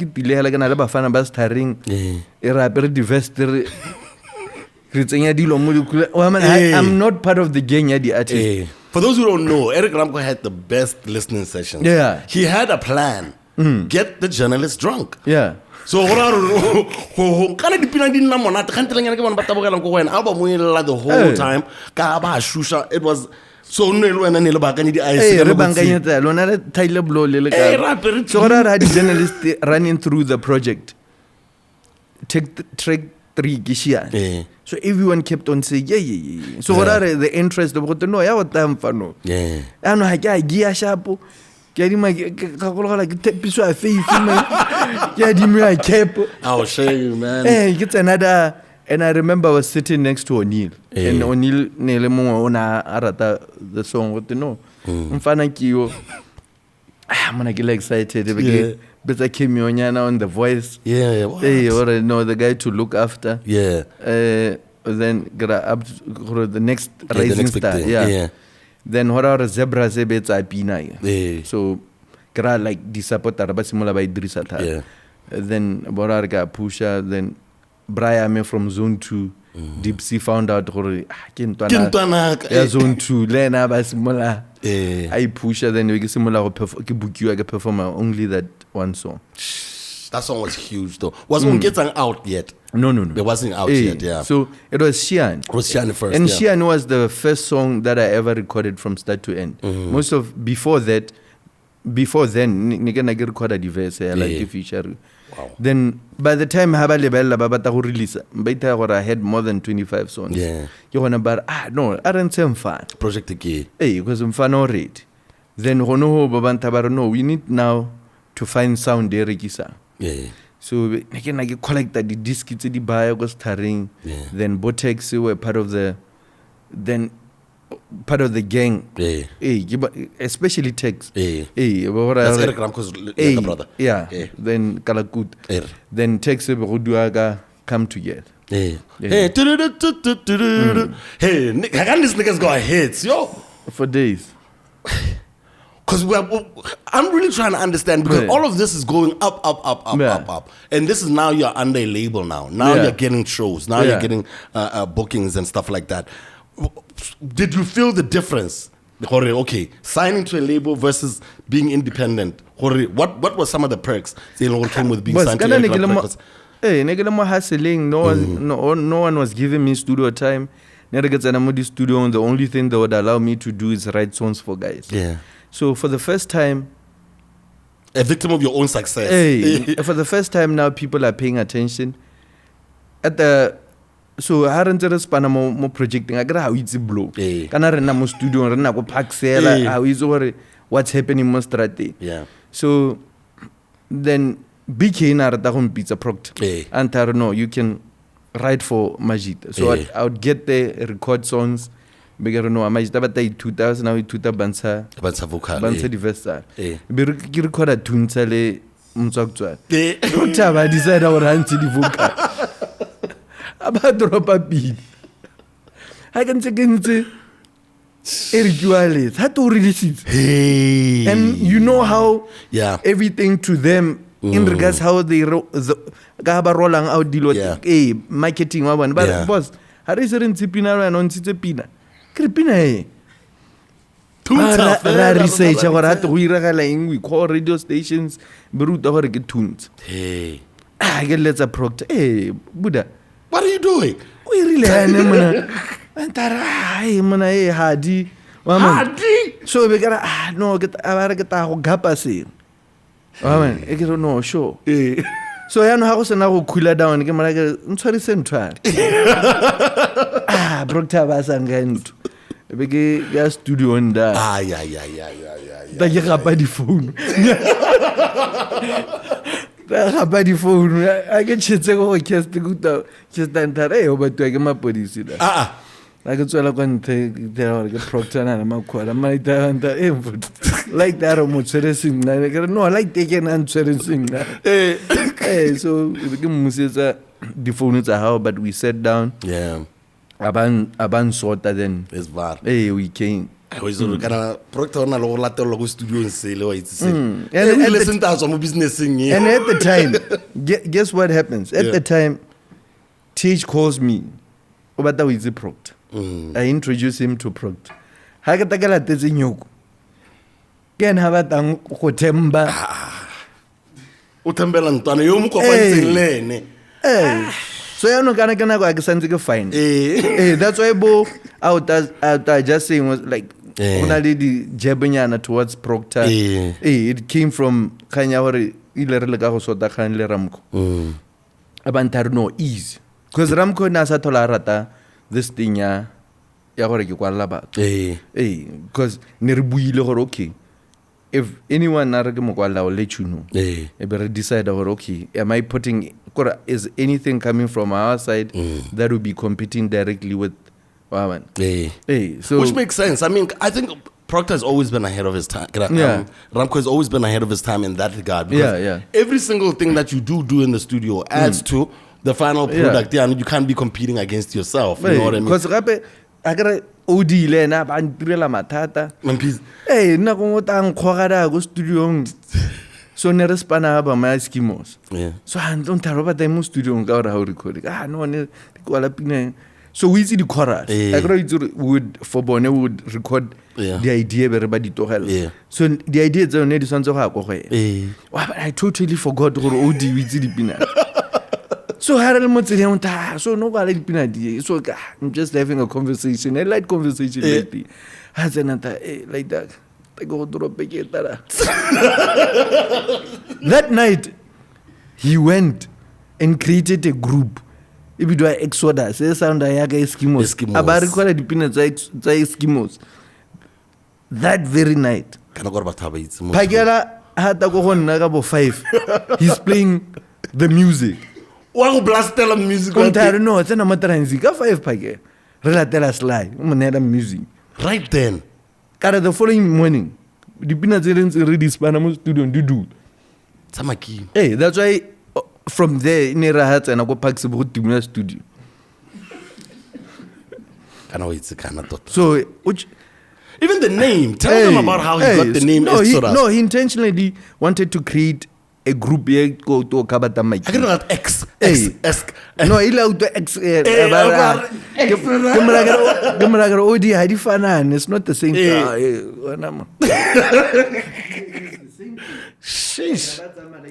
part of the gang, the artist. For those who don't know, Eric Ramco had the best listening sessions. Yeah. He had a plan. Get the journalists drunk. Yeah. So the whole time it was so had journalists running through the project. Take track 3 Gishia. So everyone kept on saying yeah. So what are the interest of what no what time for no? Yeah. I know I gear sharp. Get him like piece of faith. Get him like cap. I'll show you, man. Hey, get another. And I remember I was sitting next to O'Neill. And O'Neill Nelemo ona arata the song what to know. Mfana kiyo. I'm gonna get excited. But I came on The Voice. Yeah. Hey, or no, the guy to look after. Yeah. Then up the next rising star. Yeah. Then what are zebra zebets I pina. So like the supporter basimula by Drisata. Yeah. Then Borarga Pusha, then Brian from Zone 2. Deep Sea found out Zone 2 Lena basimula. I push her, then we get similar book you like a performer only that one song. That song was huge though. Was Ungetang out yet? No. It wasn't out yet, yeah. So it was Xian. It was Xian first. And Xian was the first song that I ever recorded from start to end. Most of before then, nigga recorded diverse like a feature. Wow. Then by the time Habalebella Babata release, I had more than 25 songs. Yeah. You want about no, I don't say fan. Project K. Hey, because I'm fan already. Then Hono Babantabaro, no, we need now to find sound there, Regisa. Yeah. So I can collect the disc to the bio was starring. Then Botex were part of the gang. Yeah. Hey, especially Tex. Yeah. Hey, that's Eric Ramco's younger brother. Yeah. Then Kalakut. Then Tex and Roduaga come together. Hey, hey, hey, how can these niggas go hits, yo? For days. Because I'm really trying to understand, because all of this is going up. And this is now you're under a label now. Now you're getting shows. Now you're getting bookings and stuff like that. Did you feel the difference? Okay, signing to a label versus being independent. What were some of the perks that came with being signed to a label? Hey, hustling. No one was giving me studio time. Studio, the only thing they would allow me to do is write songs for guys. Yeah. So for the first time, A victim of your own success. Hey, for the first time now, people are paying attention. So I haven't responded more projecting. I got how it's blow. Can I run a studio and run a pack sale? How is over what's happening most strategy? Yeah. So then BK na rata home pizza proct. And I don't know, you can write for Majid. So I would get there, record songs. Because no, Majid about 2000 now 2000 bansa vocal. Bansa diversa. Be record a tune sale Mosako. Don't have I decide our hands to the vocal. About drop a beat. I can check into Eric how to release it. Hey. And you know how everything to them in regards how they rolling out deal marketing one. But boss, how is it in Tipina and on Tipina? Kripina research we call radio stations, Brut over get tunes. Hey. I get let's approach. Hey, Buddha. What are you doing? We really are. Hardy. So we got no get Gabs. I don't know, sure. So I know how to now cool down. I'm sorry, central. Broke Tabas and Gant. Big studio on that. Yeah. That you got by the phone. By the phone, I get shit to just good just enter over to get my police. I could tell I can take the proctor and my quad. I might like that or much racing. I no, I like taking answering sing. Hey, so we became Muzenda. The phone is a how, but we sat down. Yeah. Aban sorted then. It's bad. Hey, we came. I was gonna proctor na lo lato lo studio and say lo it's and listen to some business thing. And at the time, guess what happens? At the time, TH calls me. Obata is a proct. I introduce him to proct. Hakatagala tezinyoko. Ken habatang kotemba. Utembela ntwana yo mukopantselene. So you know kana go asanzike fine. That's why bo out just saying was like only the jebanyana towards proctor. It came from Kanyawari ilerele ka go sota khan le Ramko. Abantar no ease. Because Ramko na sa thola rata this thing ya gore ke kwala ba. Because ne re buile gore okay. If anyone na re ke mokwala I'll let you know. E be decide gore okay, am I putting is anything coming from our side that will be competing directly with Waman? So which makes sense. I mean, I think Proctor has always been ahead of his time. Ramko has always been ahead of his time in that regard. Because every single thing that you do in the studio adds to the final product. Yeah, I mean, you can't be competing against yourself. You know what I mean? Because I got OD le na ba ntirela mathata. Na go ngota nkgogada go studio. So ne respana ba my skimos. So I don't tell about them studio nga how record. No ne kwala pina. So we see the chorus. I would for Bone would record the idea everybody to help. So the idea is only the sons of Hako. I totally forgot to OD with the pina. So Harold Motsilianta, so nobody pina. So I'm just having a conversation, a light conversation lately. Has another like that. Go drop that night, he went and created a group. If you do an Exodus, say sound ayaga Eskimos. About record the peanuts Eskimos. That very night, Pagela had to go on Nagabo 5. He's playing the music. Wow, blast tell him music. No, it's not a matter of 5 Pagel. Relatella slide. Music. Right then. The following morning, the peanuts ready Spanamo studio and do. Samaki. Hey, that's why from there, Nera Hats and I go pack some to studio. I know it's a kind of thought. So, which even the name, tell them about how he got the name. He intentionally wanted to create a group here go to Kabata Mike. I can not X. No, he allowed to X. Odi Hadifanan. It's not the same. Sheesh. That time I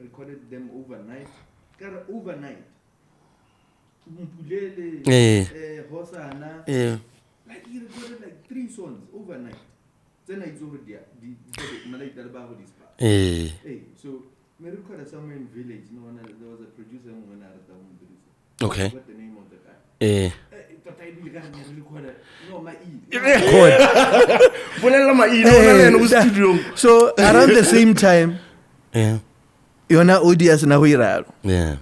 recorded them overnight. Overnight. Hosana. Like he recorded like 3 songs overnight. So me record somewhere in village, there was a producer who Okay. What the name of the guy? So around the same time, yona OD as na huiralo. Yeah.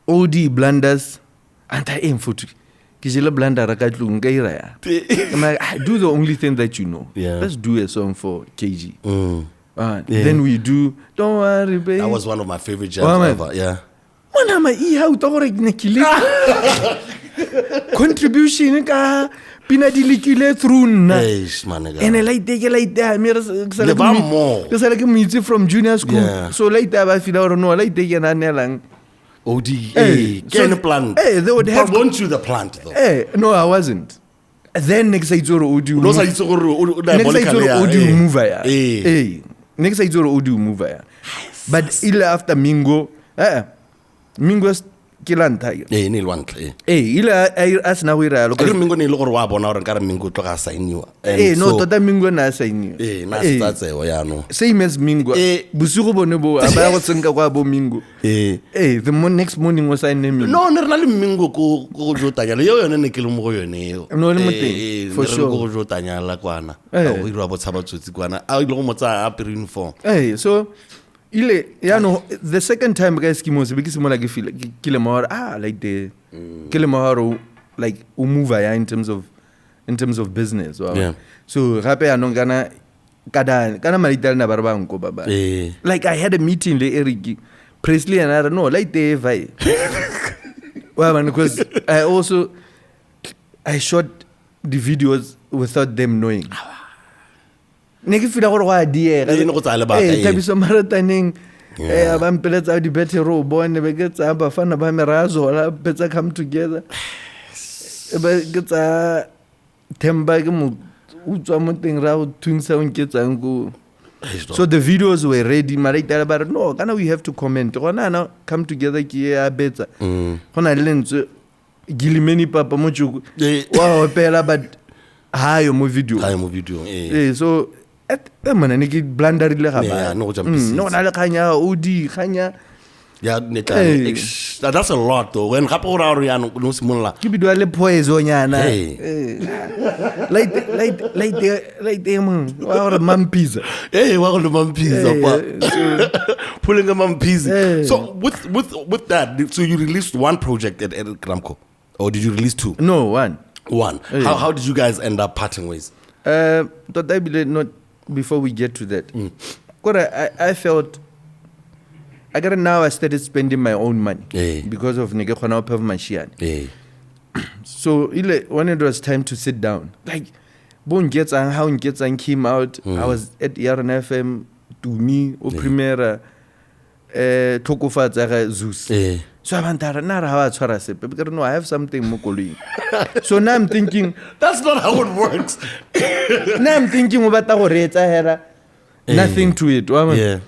OD blunders anti-aim foot. Kijela blunder rakatlung kaira. I'm like, do the only thing that you know. Yeah. Let's do a song for KG. Then we do. Don't worry, babe. That was one of my favorite jams ever. Yeah. Contribution ka pina dilikile through na. And I like that. Me from junior school. Yeah. So like that I feel no like take na nelang. OD. So, plant. They would have. But weren't you the plant though? No, I wasn't. Then next I saw OD. Next I saw OD mover. Next I saw OD mover. But ila after Mingo. Mingo's kilanta. Ni lwantle. Ila as na wira. Because Mingo ni lo wa bona or nkare Mingo to ga sign you. No, tota Mingo na sign you. Na starts ya no. Same as Mingo. Busugo bonebo aba go tsenka kwa bo Mingo. The next morning was sign name. No, ne rena le Mingo ko jotanya le yo yone ne ke le mo go yone yo. No le moteng. For sure. Go jotanya la kwana. Go irwa bo tsaba tsotsi kwana. A ile go motsa a pre uniform. So the second time guys kimos because more like feel kile more like the kile more like move in terms of business. Wow. Yeah. So gape anong kana malitala na barabang ko baba. Like I had a meeting le Eric Presley and I don't know like the vai. Well man, because I shot the videos without them knowing. Neke fila go wa die tabiso marataning ba mpeletsa di better ro bone be ke tsa ba fana ba merazo la betsa come together ba ke tsa temba ke mo utswa mo teng ra o thunsa o nketsang go. So the videos were ready mara but no kana we have to comment gona na come together ke ya betsa gona le ntse gilimeni papa mo tjuku wa pela but hayo mo video so man ni blandarile ga ba no na le khanya OD khanya that's a lot though when gape go ra re ya no simolla ke bidwa le poison nyana like them wa re mampiza wa go le mampiza pa pulling a mampiza. So with that, so you released one project at Eric Ramco or did you release two? No, one. How did you guys end up parting ways? That I believe not. Before we get to that, I felt I started spending my own money because of nige khona of my share. So when it was time to sit down, like bon gets and how gets and came out. I was at ERN-FM to me o premiere tokofatsa Zeus. So I'm because no, I have something mokoli. So now I'm thinking that's not how it works. Now I'm thinking about nothing to it. Yeah.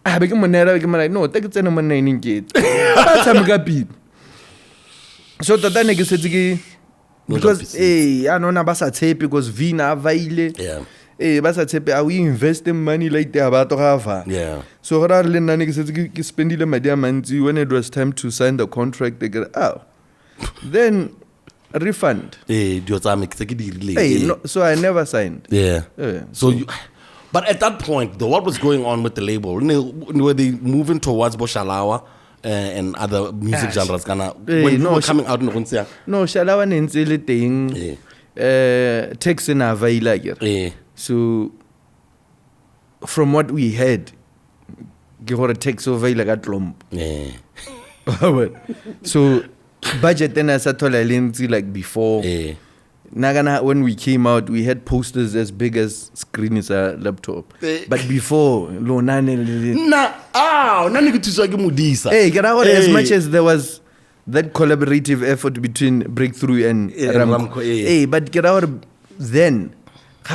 I became like no, take it to my name kid. That's I'm happy. So that nigga said because I know na basa tape because Vina Vaile. Yeah. Basa tape are we investing money like the about have. Yeah. So when it was time to sign the contract, they get then refund. So I never signed. Yeah. So you, but at that point, though, what was going on with the label? Were they moving towards Boshalawa and other music genres? When you were coming out in Runsia? No, Shalawa nenzile thing. Text in availa. So from what we had, Gihora takes over like a lump. So budget then as like before. Nagana when we came out, we had posters as big as screen is a laptop. But before, as much as there was that collaborative effort between Breakthrough and Ramco. But then. You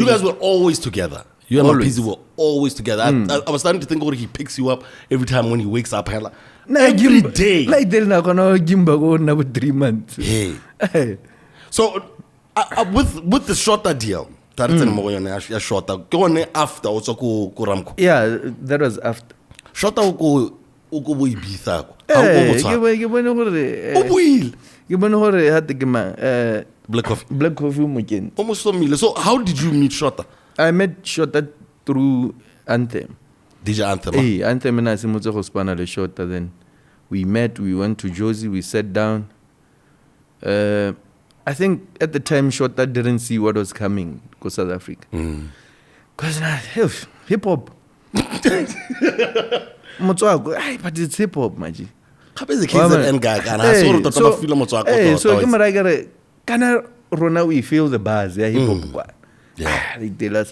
guys were always together. You and Mapizi were always together. I was starting to think he picks you up every time when he wakes up. Every day. Like they're not gonna Gimba go now 3 months. So with the shorter deal. Shorter. Go on after also go Ramko. Yeah, that was after. Shorter go Ibiza. Black coffee. Black coffee. Almost so million. So how did you meet Shorter? I met Shorter through Anthem. DJ Anthem. Hey, Anthem and I Mosako the Shorter. Then we met. We went to Josie. We sat down. I think at the time Shorter didn't see what was coming to South Africa. Because hip hop. Motswako, but it's hip hop, maji. So kana rona we feel the buzz, yeah, hip hop. Yeah. They tell us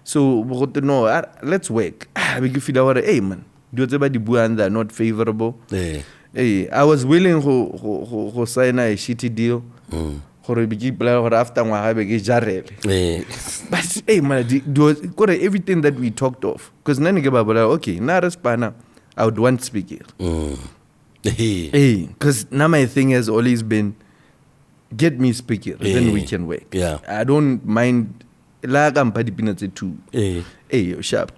so no, let's work. We feel our hey man, do the buanda not favorable. Hey, I was willing to sign a shitty deal. After but hey man, do everything that we talked of. Because nani okay, na I would want speaker. Hey, because now my thing has always been get me speaker, then we can work. Yeah. I don't mind too. Hey, sharp.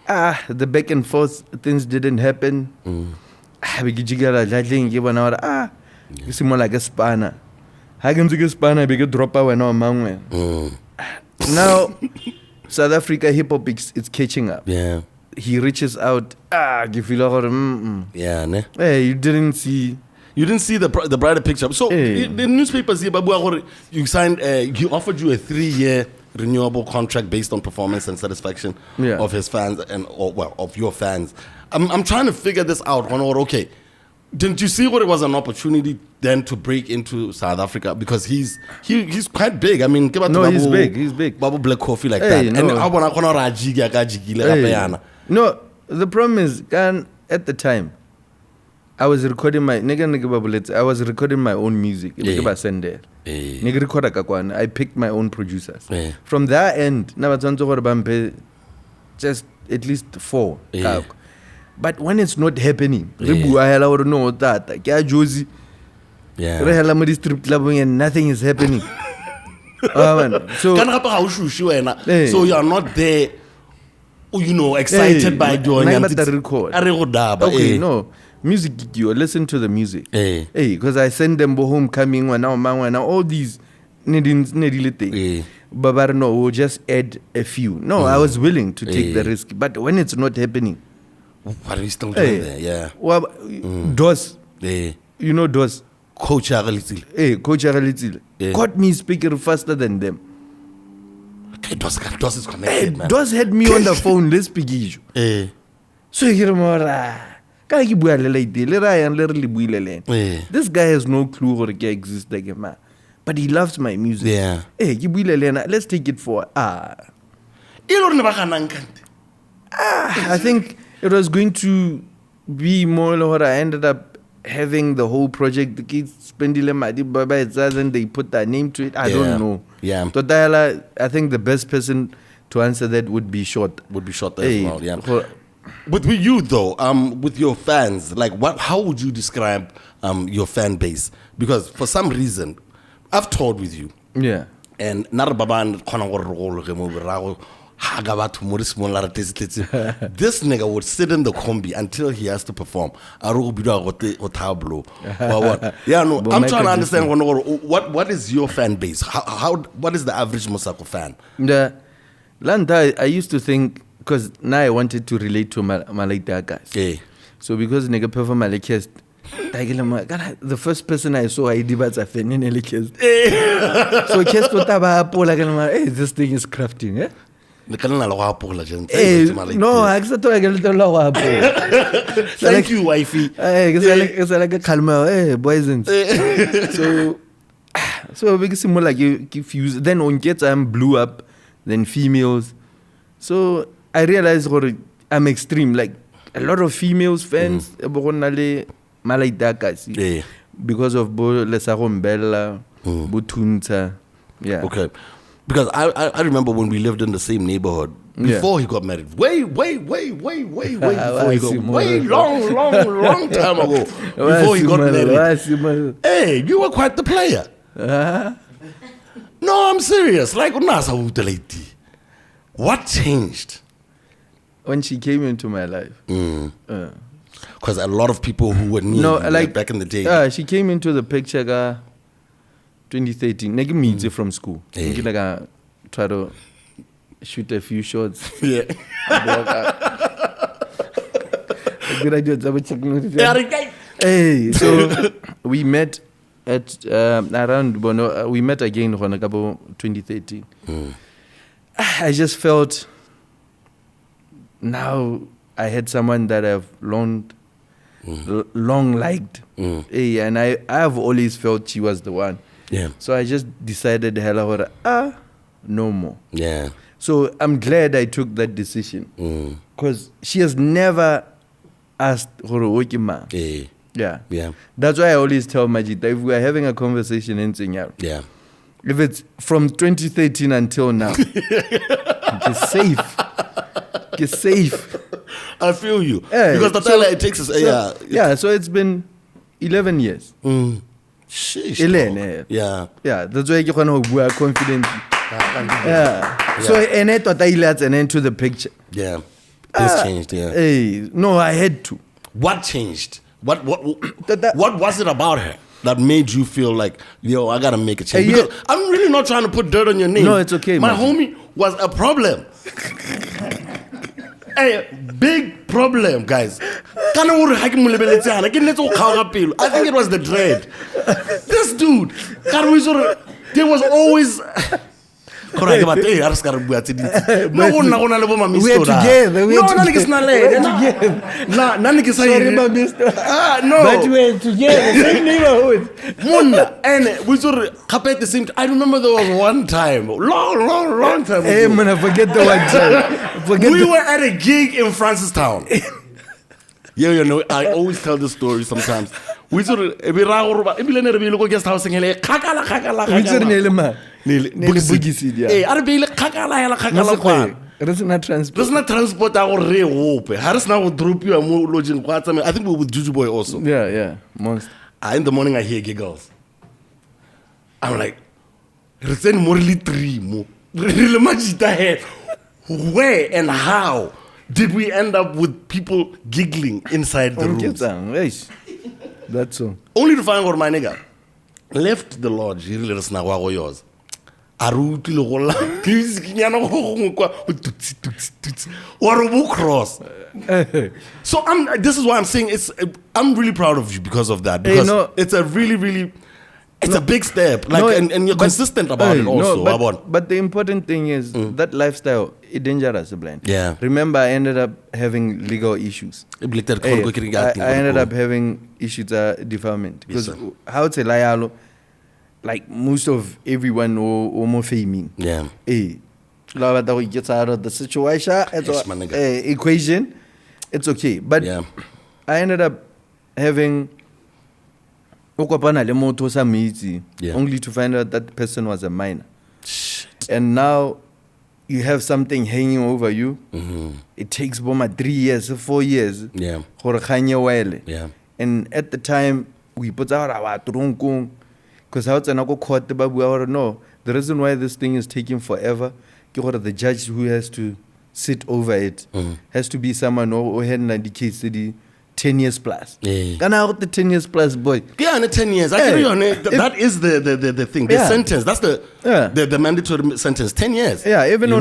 The back and forth things didn't happen. It's more like a spanner. I can take a spanner, big drop out when I'm now, South Africa hip hop it's catching up. Yeah. He reaches out. You feel yeah, ne? Hey, you didn't see the brighter picture. So the newspapers here, you signed. He offered you a 3-year renewable contract based on performance and satisfaction of his fans of your fans. I'm trying to figure this out. Okay, didn't you see what it was an opportunity then to break into South Africa because he's quite big. I mean, he's big. He's big. Babu Black Coffee like that. No. And no, the problem is, at the time, I was recording my own music. I picked my own producers. From that end, just at least 4. But when it's not happening, Josie, strip club and nothing is happening. So you are not there, excited by doing record. Okay, no. Music, you listen to the music. Because I send them homecoming when now all these needly things. But no, we'll just add a few. No, I was willing to take the risk. But when it's not happening, what are you still doing there? Yeah. Well, DOS. You know DOS. Coach Aralitile. Got me speaking faster than them. Okay, DOS is connected, man. DOS had me on the phone. Let's speak issue. So you hear more. This guy has no clue what exists like a man. But he loves my music. Yeah. Let's take it for I think it was going to be more what I ended up having the whole project. The kids spend and they put their name to it. I don't know. Yeah. I think the best person to answer that would be Short. As well, yeah. With you though, with your fans, like how would you describe your fan base? Because for some reason, I've toured with you. Yeah. And this nigga would sit in the combi until he has to perform. Yeah, no, I'm trying to understand what is your fan base? What is the average Mosako fan? I used to think, because now I wanted to relate to Malaita guys. So because nigga perform Malakest, the first person I saw I did was a fan in Malakest. So Kest this thing is crafting, eh? No, I accept thank you, wifey. It's like a calma, boys. So because more like you confused. Then on kids I'm blew up, then females. So I realized I'm extreme. Like a lot of females fans, because of Lesarombella, Butunta. Yeah. Okay. Because I remember when we lived in the same neighborhood before he got married. Way before he got long time ago. Before he got married. Hey, you were quite the player. No, I'm serious. Like, what changed? When she came into my life. Because a lot of people who were new back in the day. She came into the picture 2013. Nigga meets her from school. Nigga like try to shoot a few shots. Yeah. Good idea. Hey, so we met at around Bono. We met again on a couple 2013. I just felt now I had someone that I've long liked. Hey, and I have always felt she was the one. Yeah. So I just decided, no more. Yeah. So I'm glad I took that decision. Because she has never asked Horookima. Yeah. Yeah. That's why I always tell Majita, if we are having a conversation in Tsinyaro, if it's from 2013 until now, get safe. Get safe. I feel you. Because the time it takes us. So it's been 11 years. Sheesh. 11. Yeah. Yeah. That's why you can be confident. So and I thought I let an end to the picture. Yeah. This changed. Yeah. Hey, no, I had to. What changed? What was it about her that made you feel like, yo, I gotta make a change? Because I'm really not trying to put dirt on your name. No, it's okay. My homie was a problem. A big problem, guys. I think it was the dread. This dude, there was always. We're together. No. But we're together, same neighborhood. And we sort of at the same time. I remember there was one time, long time ago. Hey, man, I forget the one time. We were at a gig in Francistown. You know, I always tell this story sometimes. We sort of guest house singing transport our hope. Harris now drop you a lodging. I think we with Juju Boy also. Yeah, monster. In the morning I hear giggles. I'm like, return morally 3 more. Where and how did we end up with people giggling inside the rooms? That's all. Only to find out my nigga left the lodge. He let us know yours. Cross. So this is why I'm saying I'm really proud of you because of that. Because it's a really a big step. Like and you're consistent about it also. But the important thing is that lifestyle is dangerous, blind. Yeah. Remember, I ended up having legal issues. I ended up having issues deferment. Because how to lie, like most of everyone almost faming. Yeah. Gets out of the situation, equation, it's okay. But I ended up having only to find out that person was a minor. Shit. And now you have something hanging over you. It takes 3 years, 4 years. Yeah. Yeah. And at the time, we put out our trunkung. Because how court no, the reason why this thing is taking forever, the judge who has to sit over it has to be someone who had the case 10 years plus. Can I out the 10 years plus, boy? Yeah, in the 10 years. I agree on it. That is the thing. The sentence. That's the mandatory sentence. 10 years. Yeah, even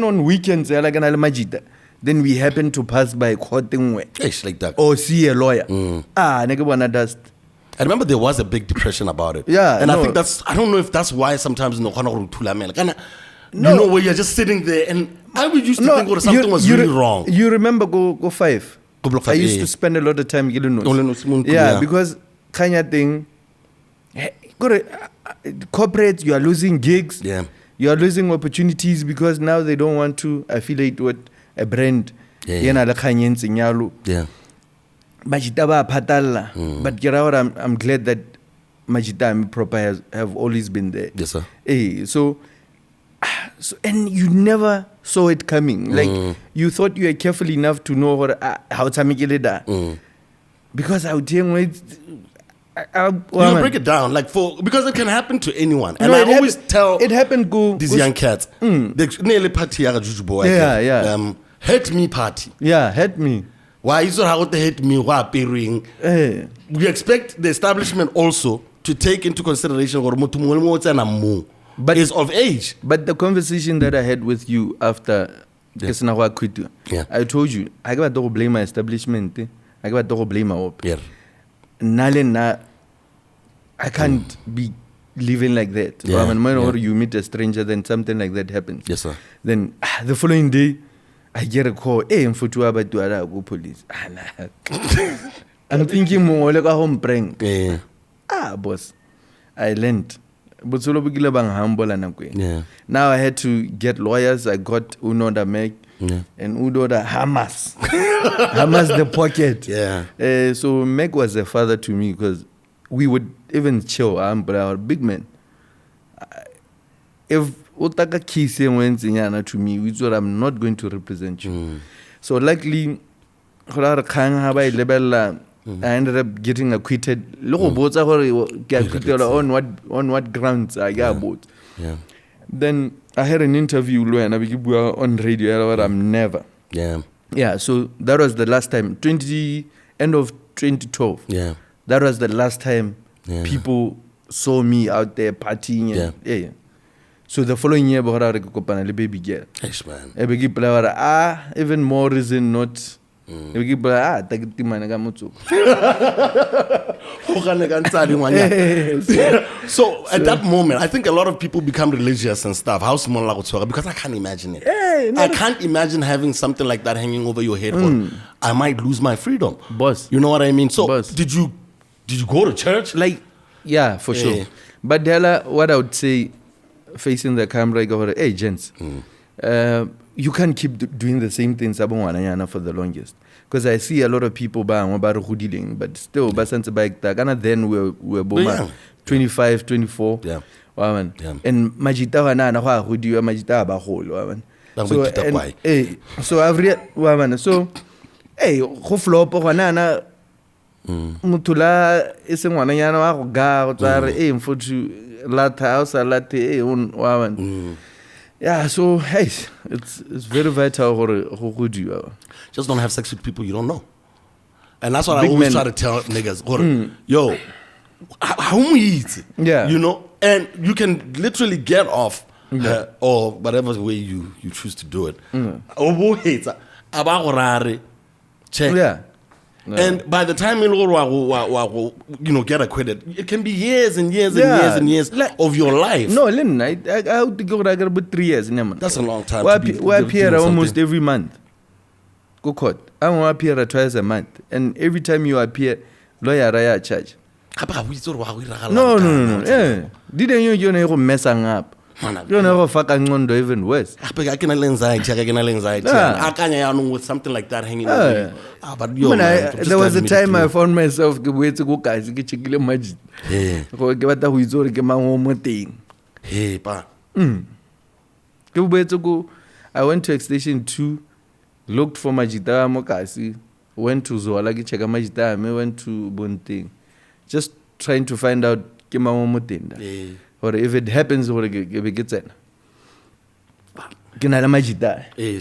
on weekends, like an almajita. Then we happen to pass by court like that. Or see a lawyer. Nigga wanna dust. I remember there was a big depression about it. Yeah. And I think I don't know if that's why sometimes where you're just sitting there and I used to think something was really wrong. You remember go 5? I used to spend a lot of time getting notes. Yeah, because kind of thing, corporates, you are losing gigs. Yeah. You are losing opportunities because now they don't want to affiliate with a brand. Yeah. Majita but I'm glad that Majita and Proper have always been there. Yes, sir. So and you never saw it coming. Like you thought you were careful enough to know how to make it. Because I would break it down, like because it can happen to anyone, and I always tell it happened. These young cats, they nearly party hate me party. Yeah, hate me. Why is it how they hate me? Why appearing? We expect the establishment also to take into consideration but is of age. But the conversation that I had with you after I told you I got to blame my establishment. I got to blame my op. Yeah. I can't be living like that. Or you meet a stranger, then something like that happens. Yes, sir. Then the following day, I get a call. Hey, I'm for go police. I'm thinking more like a home prank. Yeah. Boss, I learned. But now I had to get lawyers. I got Uno da Meg and Udo da Hamas. Hamas the pocket. Yeah. So Meg was a father to me because we would even chill. But our big man. If Otaka Kisi went to me, we thought I'm not going to represent you. So luckily, I ended up getting acquitted. On what grounds I got both. Then I had an interview on radio. I'm never. Yeah. So that was the last time. End of 2012. Yeah. That was the last time people saw me out there partying. Yeah. So the following year, the baby girl. Yes, man. Even more reason not. So at that moment, I think a lot of people become religious and stuff. How small because I can't imagine it. I can't imagine having something like that hanging over your head. I might lose my freedom, boss. You know what I mean? So did you go to church? Like, yeah, for sure. But what I would say, facing the camera, I go, hey, gents. You can't keep doing the same things for the longest. Because I see a lot of people dealing, but still, then we're 25, 24. Yeah. And Majita so every so hey, Mutula is in one yeah, so hey, it's very vital who you are. Just don't have sex with people you don't know. And that's what I always try to tell niggas. Yo, how we eat? Yeah. You know? And you can literally get off or whatever way you choose to do it. Check. Yeah. And by the time you get acquitted, it can be years and years and years and years of your life. No, Lynn, I have to go about 3 years. That's a long time. We appear almost every month. Go court. I want to appear twice a month, and every time you appear, lawyer Raya charge. No. Yeah. Didn't you know messing up? You know fucking on even worse. I can anxiety. With something like that hanging over you. But there was a time I found myself way to go guys get magic. Hey, pa. I went to Extension 2, looked for Majita Mokasi, went to Zoalagi Cheka Majita, went to Bunting, just trying to find out or if it happens, or it gets in.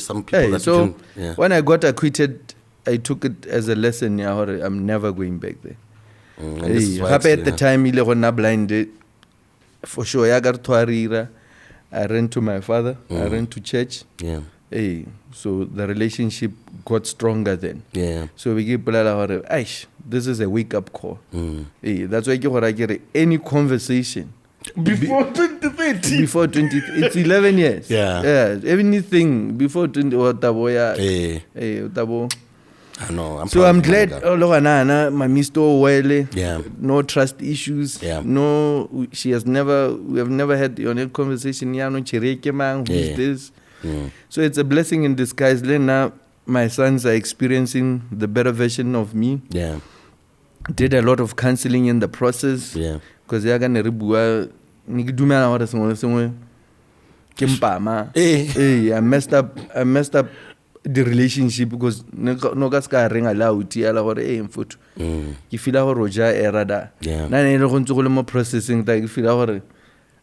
Some people so when I got acquitted, I took it as a lesson. I'm never going back there. Happy at the time, I blinded. For sure, I got to I ran to my father. I ran to church. Yeah. So the relationship got stronger then. Yeah. So we give people this is a wake up call. That's why I get any conversation. Before 2030. Before 20, it's 11 years. Yeah. Anything before 20, I know. I'm glad. My Mr. Wele. Yeah. No trust issues. Yeah. No, we have never had a conversation. Who's this? So it's a blessing in disguise. Now my sons are experiencing the better version of me. Yeah. Did a lot of counseling in the process. Yeah. Because I messed up the relationship because no ka ska renga la uti ala gore mfuthu ke feel gore o ja erada na ne re go ntse go le mo processing ta ke feel gore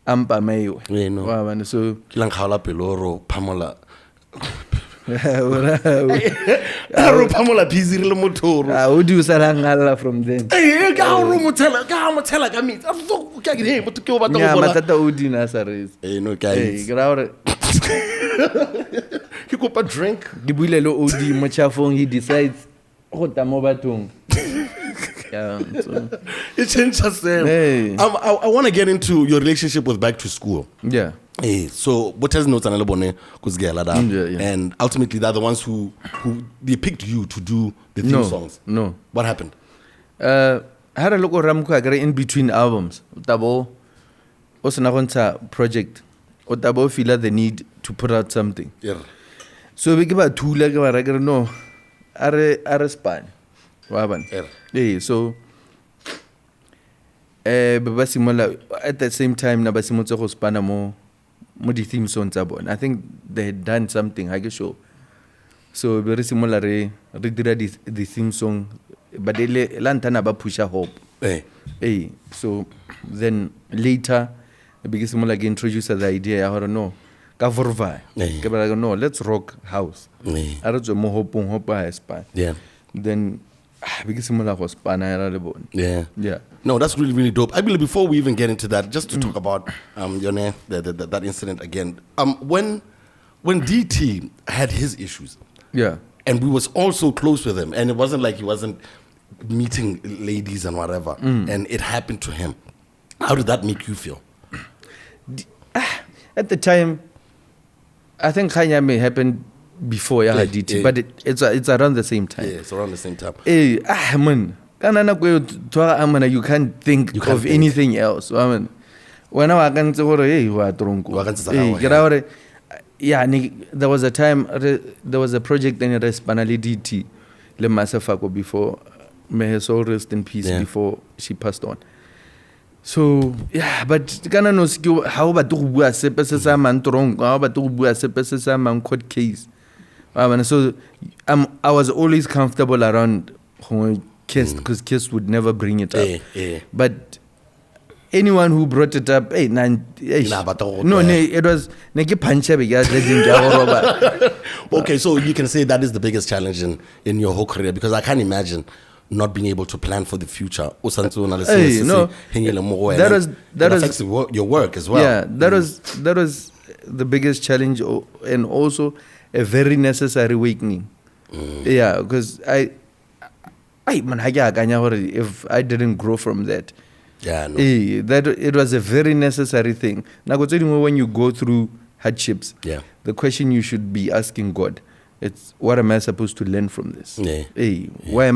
ampa mayo wa bana so lang khala peloro phamola ro phamola busy re le motoro o di usala ngala from then ka ro motela ka me ka ke he motho ke o batla go bona matata o di na sa res no guys ke ra gore he go pa drink di buile le o di mo chafong he decides go ta mo batong so it changes them. I want to get into your relationship with Back to School. So what has notes and ultimately they're the ones who they picked you to do the theme songs. No. What happened? I had a look at in between albums. Tabo also na project. Tabo feel the need to put out something. Yeah. So we give a two like no. Are span. So at the same time nabasimotse go spana mo di theme songs tsa bona. I think they had done something I guess so very similar re dira the theme song but le lantana ba pusha hope so then later the biggest similar again introduce the idea I don't know ka vorva ke ba no let's rock house are tswe mo hope ha span then because no, that's really dope. I believe before we even get into that, just to talk about that incident again. When DT had his issues, and we was also close with him, and it wasn't like he wasn't meeting ladies and whatever, and it happened to him. How did that make you feel? At the time, I think Kanya may happen before DT, but it's around the same time. Yeah, it's around the same time. Man, you can't think of anything else. I mean, when I can say, there was a time, there was a project in Respanali DT, Le Masafako before, may her soul rest in peace before she passed on. So but kana no skill how about to bua sepe se sa man trong how about to bua sepe se sa man court case. So I was always comfortable around Kest because Kest would never bring it up. But anyone who brought it up, it was okay, so you can say that is the biggest challenge in your whole career because I can't imagine not being able to plan for the future. That affects your work as well. Yeah, that was the biggest challenge and also a very necessary awakening. Yeah, because if I didn't grow from that, that it was a very necessary thing. Now, when you go through hardships, the question you should be asking God, it's what am I supposed to learn from this? Why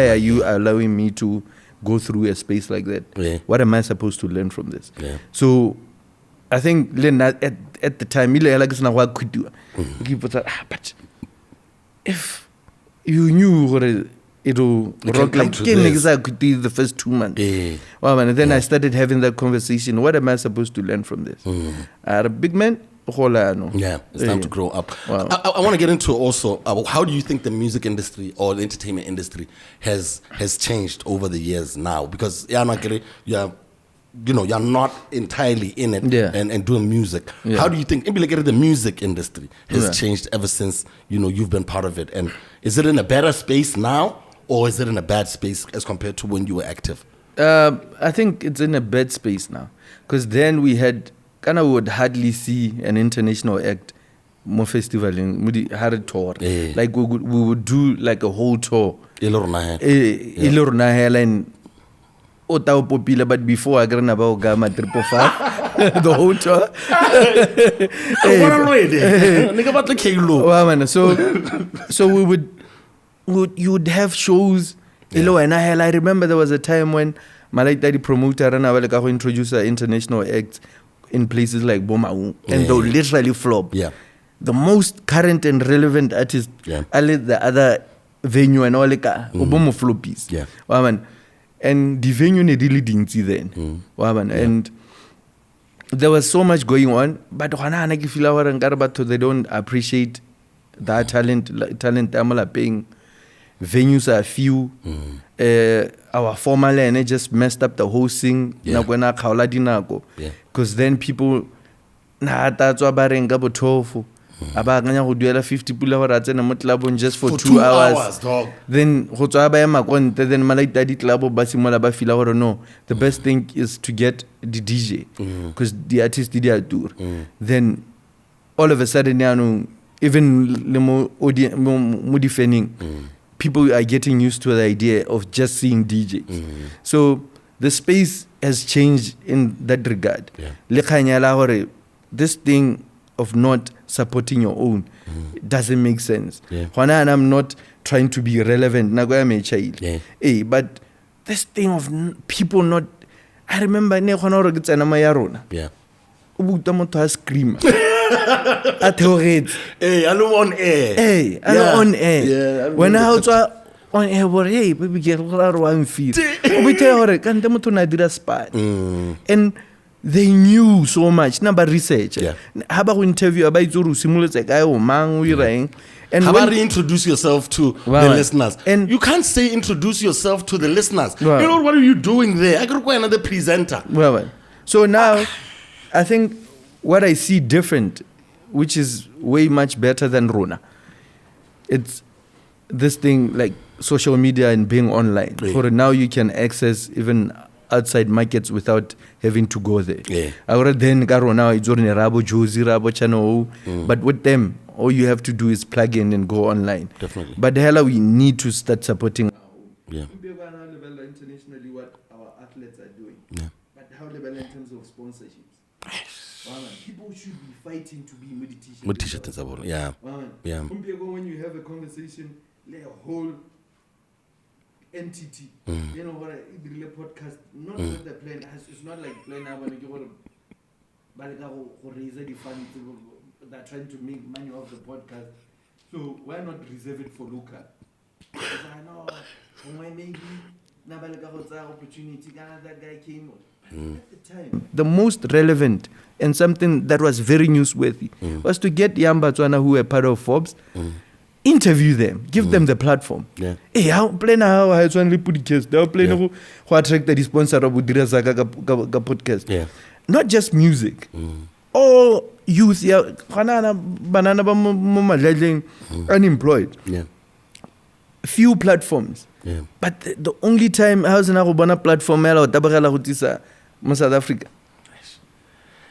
are you allowing me to go through a space like that? What am I supposed to learn from this? So I think at the time, but if you knew it'll rock like the first 2 months. And then I started having that conversation. What am I supposed to learn from this? A big man. It's time to grow up. Wow. I want to get into also how do you think the music industry or the entertainment industry has changed over the years now? Because you're not entirely in it and doing music. How do you think the music industry has changed ever since you've been part of it? And is it in a better space now, or is it in a bad space as compared to when you were active? I think it's in a bad space now, because then we would hardly see an international act, more festival in had a tour. Like we would do like a whole tour. But before I got about Gamma 555, the whole tour. So you would have shows. And I remember there was a time when Malay Daddy promoter and I will introduce an international act in places like Bomau, and they'll literally flop. The most current and relevant artists are the other venue and all Obomo floppies. And the venue really didn't see then. And there was so much going on, but they don't appreciate that talent amala paying. Venues are few. Our formal line just messed up the whole thing. Because then people that's why barenga botofu. Abaganya go duela 50 pula hora tsena mo clubong just for 2 hours. Dog. Then go tswa ba ya makonte then malaita di club ba simola ba fila hore no. The best thing is to get the DJ because the artist did a tour. Then all of a sudden even le mo defending people are getting used to the idea of just seeing DJs. So the space has changed in that regard. This thing of not supporting your own doesn't make sense. And I'm not trying to be relevant. But this thing of people not... I remember scream. Hey, I'm on air. Hey, I'm on air. Yeah, when I was on air, hey, baby, get one feet. We tell her, can't them to Nadira spot. And they knew so much. Number research. How about interview about Zuru simulates a guy or man we rang. And how about you introduce yourself to the listeners? And you can't say introduce yourself to the listeners. You know, what are you doing there? I got to go another presenter. So now, I think what I see different, which is way much better than Rona, it's this thing like social media and being online. For now, you can access even outside markets without having to go there. Then now it's on Rabo Josie, Rabo channel, but with them, all you have to do is plug in and go online. Definitely. But the hell, we need to start supporting. Internationally, what our athletes are doing. But how level in terms of sponsorships? People should be fighting to be meditation. When you have a conversation, like a whole entity, you know what? The podcast, not just the plan. It's not like plan. But raise the fund that trying to make money off the podcast. So why not reserve it for Luca? Because I know maybe opportunity. That guy came. At the time, the most relevant and something that was very newsworthy was to get young Batswana who were part of Forbes, interview them, give them the platform. Hey, how play now? How only PODI-CAST? How play now? Who attract the sponsor of podcast? Not just music. All youth, banana unemployed. Few platforms. But the only time I was in a platform South Africa.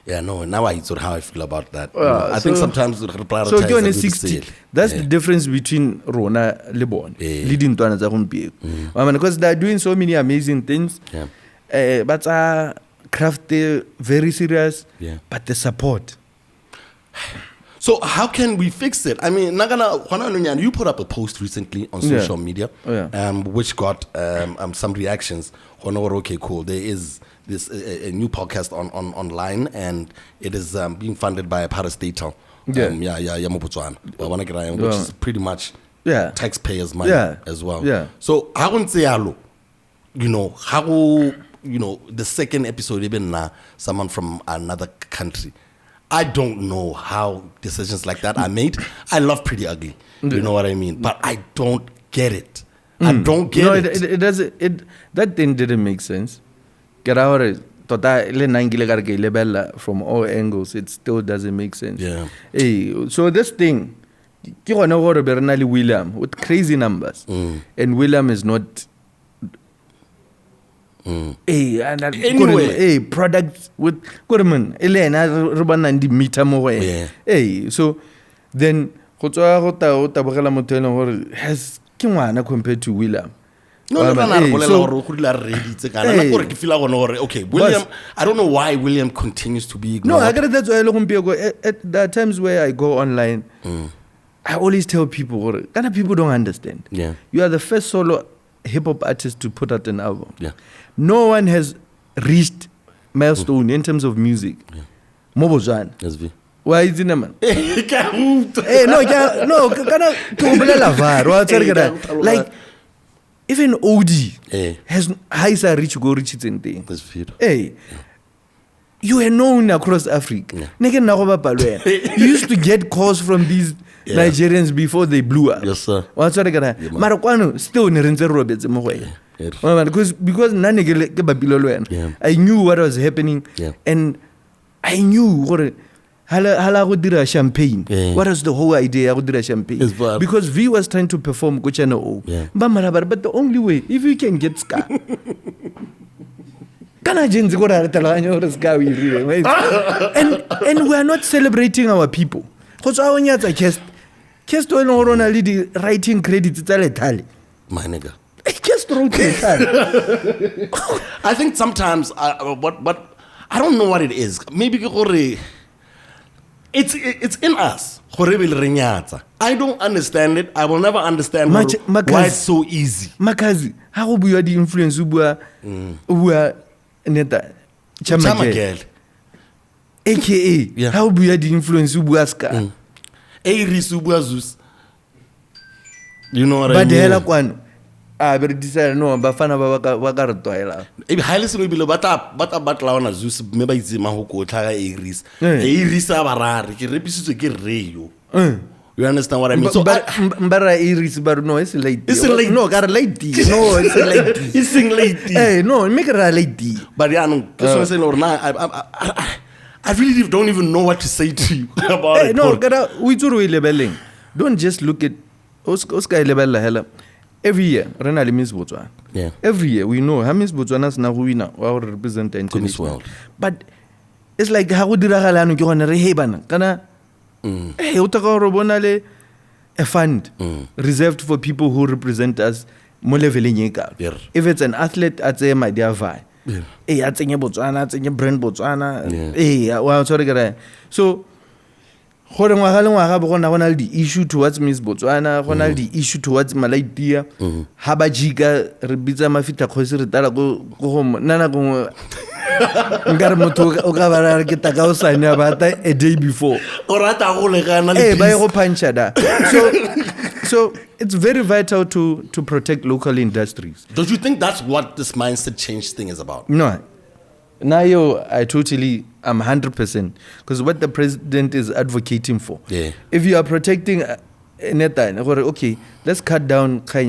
Now I sort of how I feel about that. I think sometimes we prioritize. So you're 60. That's the difference between Rona Lebon, leading to another because they're doing so many amazing things. But craft very serious. But the support. So how can we fix it? I mean, you put up a post recently on social media, which got some reactions. Okay, cool. There is this a new podcast online, and it is being funded by a parastatal. Botswana, which is pretty much taxpayers' money as well. So I wouldn't say how the second episode even now someone from another country. I don't know how decisions like that are made. I love Pretty Ugly. You know what I mean? But I don't get it. I don't get it. It doesn't. That thing didn't make sense. From all angles, it still doesn't make sense. Hey, so this thing, William with crazy numbers, and William is not. Anyway, products with Kurman, Elena, Ruban and Mitamoe. So then has Kimwana compared to William. Okay, William, I don't know why William continues to be ignored. No, I got that's why there are times where I go online. I always tell people, kind of people don't understand. You are the first solo hip-hop artist to put out an album. No one has reached milestone in terms of music. Botswana. Why is it man? Like even OD has high reach go reach it in thing. Hey, you were known across Africa. You used to get calls from these Nigerians before they blew up. Yes, sir. Marakwano still because I knew what was happening, and I knew what champagne. What was the whole idea of champagne? Because V was trying to perform but the only way, if you can get ska. And we are not celebrating our people. Because our cast writing credits. My nigga. I think sometimes what I don't know what it is. Maybe it's in us. I don't understand it. I will never understand why it's so easy. Makazi, how do you the influence Neta Chamagel, aka how do you the influence Ubuaska? You know what I mean? But the hell one. But decided no, Bafana Wagartoila. If highly will be but launa Zeus, maybe it's Mahoko, Taga Iris, Iris Abarari, repeats to get rayo. You understand what I mean? So, Mbara Iris, but no, it's late. It's a late. No, got a lady. No, it's a lady. It's a lady. Hey, no, make it a lady. But yeah, no, I really don't even know what to say to you about it. No, we do labeling. Don't just look at Oscar Lebella Hella. Every year, Renali Miss Botswana. Yeah. Every year, we know how Miss Botswana's now we now our represent the international world. But it's like how would Rahalano go on a rehebana? Kana Robonale a fund reserved for people who represent us. If it's an athlete, I'd say my dear Vi. Hey, I'd say Botswana, I'd say brand Botswana. Hey, well, sorry, so. The issue towards Miss Botswana, the issue towards Malaysia, Habajika, Rebiza Mafita Khosir go home, Nana go Ngarmoto Ogavara Getagausa a day before. So it's very vital to protect local industries. Don't you think that's what this mindset change thing is about? No. Now, I'm 100%. Because what the president is advocating for. Yeah. If you are protecting okay, let's cut down so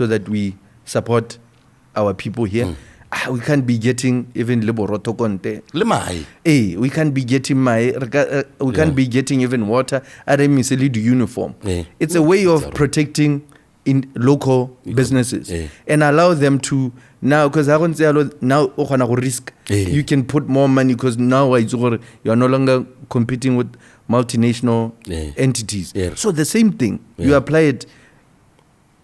that we support our people here. We can't be getting even liboroto conte. We can't be getting we can't be getting even water. The uniform. It's a way of protecting in local businesses and allow them to now, because I won't say now risk. You can put more money because now you are no longer competing with multinational entities. So the same thing you apply it.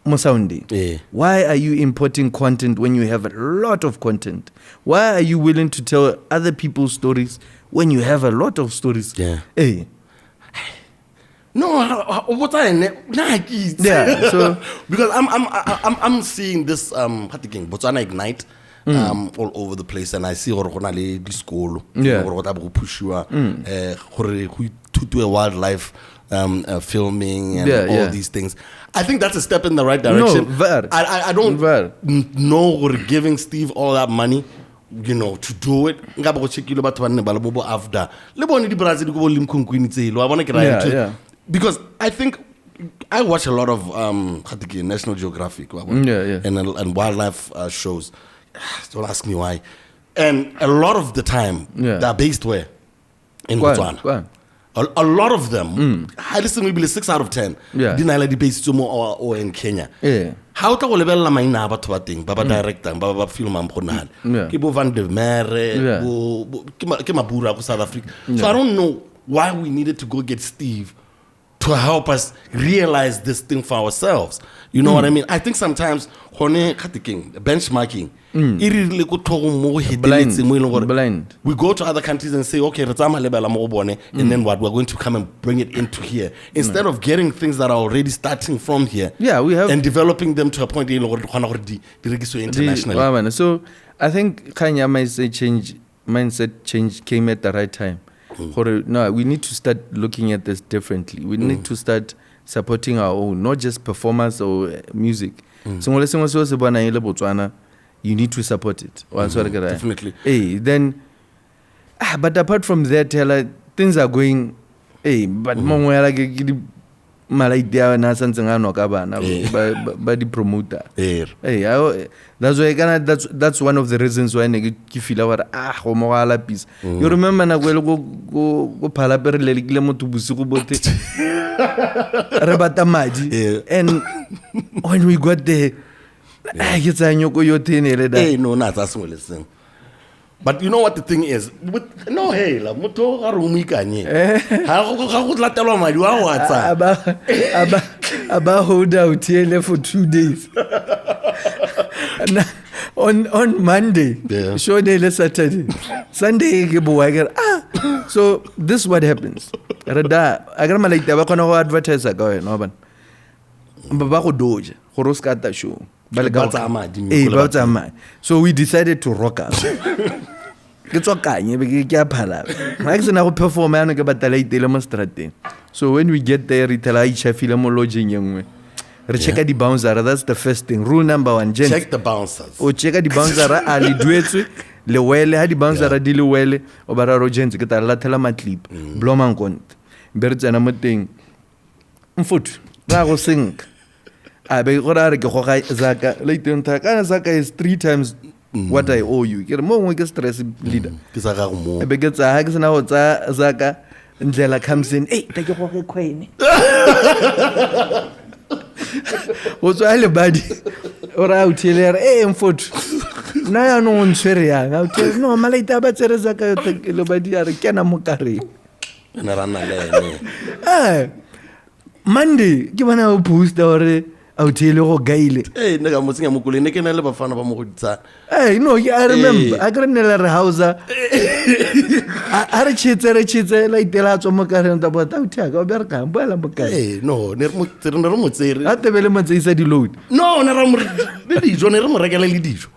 Mosaundi. Why are you importing content when you have a lot of content? Why are you willing to tell other people's stories when you have a lot of stories? No, what so because I'm seeing this Botswana Ignite all over the place, and I see this school push you to a wildlife filming and all these things. I think that's a step in the right direction. I don't know we're giving Steve all that money, to do it. Because I think I watch a lot of National Geographic and wildlife shows. Don't ask me why. And a lot of the time, they're based where? In Botswana. A lot of them, I listen maybe 6 out of 10. Didn't I like the base or in Kenya? How to level my neighbor to a thing, Baba director, Baba film and Ponal. Kibo Van de Mere, Kimabura, South Africa. So I don't know why we needed to go get Steve to help us realize this thing for ourselves. You know what I mean? I think sometimes benchmarking, blind. We go to other countries and say, okay, and then what? We're going to come and bring it into here. Instead of getting things that are already starting from here we have and developing them to a point internationally. So I think Kenya mindset change came at the right time. No, we need to start looking at this differently. We need to start supporting our own, not just performers or music. So Botswana, you need to support it. Definitely. Then But apart from that, things are going. Hey, but mongwe like malaitia na santsengano ka bana ba di promoter. Hey, that's why that's one of the reasons why ne ke feel wa go mogala peace. You remember na go phala perele le kile motho busigo bote. Re bata madi. And when we got there, ke tsa nyoko yo tenele da. Hey, no, not that's what listen. But you know what the thing is? No, hey, la moto ga re umikanye. Ha go tlatelwa madi wa watsa. Aba hold out here for 2 days. on Monday, show day Saturday, Sunday so this is what happens. Rada agar malaita ba kona go advertiser ka wena ba go doja go roskata show. So we decided to rock up. So when we get there, we check the bouncer. That's the first thing. Rule number 1. Check the bouncers. Check the bouncer. Ali duetsu le wele ha di bouncer di le wele o bara ro gents ke ta la thela matlip. Bloma nkont. Bertsana moteng. Mfut. Ra go sing. Abe gora re ke go ga zaka late nta kana zaka is 3 times what I owe you. Ke mo ngwe ke stress leader. Ke sa ga go mo. Ebe ke tsa ha ke sena go tsa zaka ndlela comes in. Hey, take go ge khwene. O tswa le badi. Ora o thelera mfuthu. Na ya no ntshwere yang. A tell no malaita ba tsere zaka yo le badi ya re kena mo kare. Na rana le. Monday ke bana o post ore au tele go gaile. Hey, nna mo tsenga mo kole ne ke na le bafana ba mo go ditsa. Hey, no, I remember. I can't remember re hausa. Are chitse la itela tswa mo kare nta bota uthaka o berka boela mo kare. Hey, no, ne re mo tsere. A tebele mo tseisa di load. No, ne ra mo le dijo ne re mo rekela le dijo.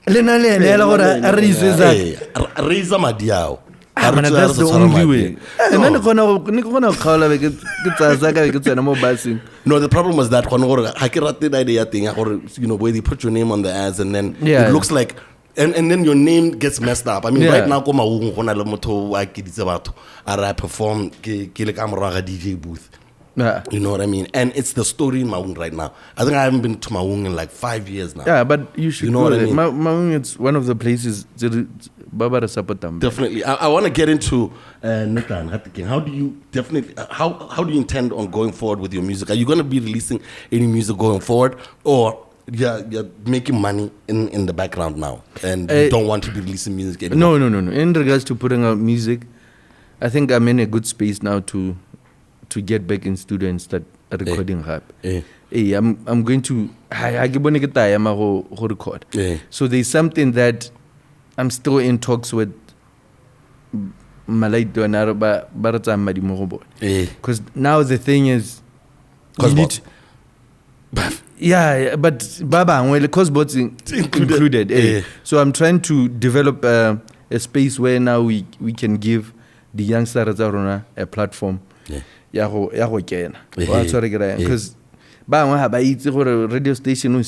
Le na le ela gore a re iseza. Raise madiao. That's the only way. No, the problem was that where they put your name on the ads and then it looks like and then your name gets messed up. I mean, right now I perform DJ booth. You know what I mean? And it's the story in Maung right now. I think I haven't been to Maung in like 5 years now. Yeah, but you should know what I mean? Maung, it's one of the places definitely. I want to get into how do you how do you intend on going forward with your music? Are you going to be releasing any music going forward, or you're making money in the background now and you don't want to be releasing music anymore? No. In regards to putting out music, I think I'm in a good space now to get back in studio and start recording rap. I'm going to record. So there's something that I'm still in talks with Malaito and Araba Barata Madimobo. Because now the thing is, but Baba, well, the Cosbots included. So I'm trying to develop a space where now we can give the youngsters a platform. Because radio station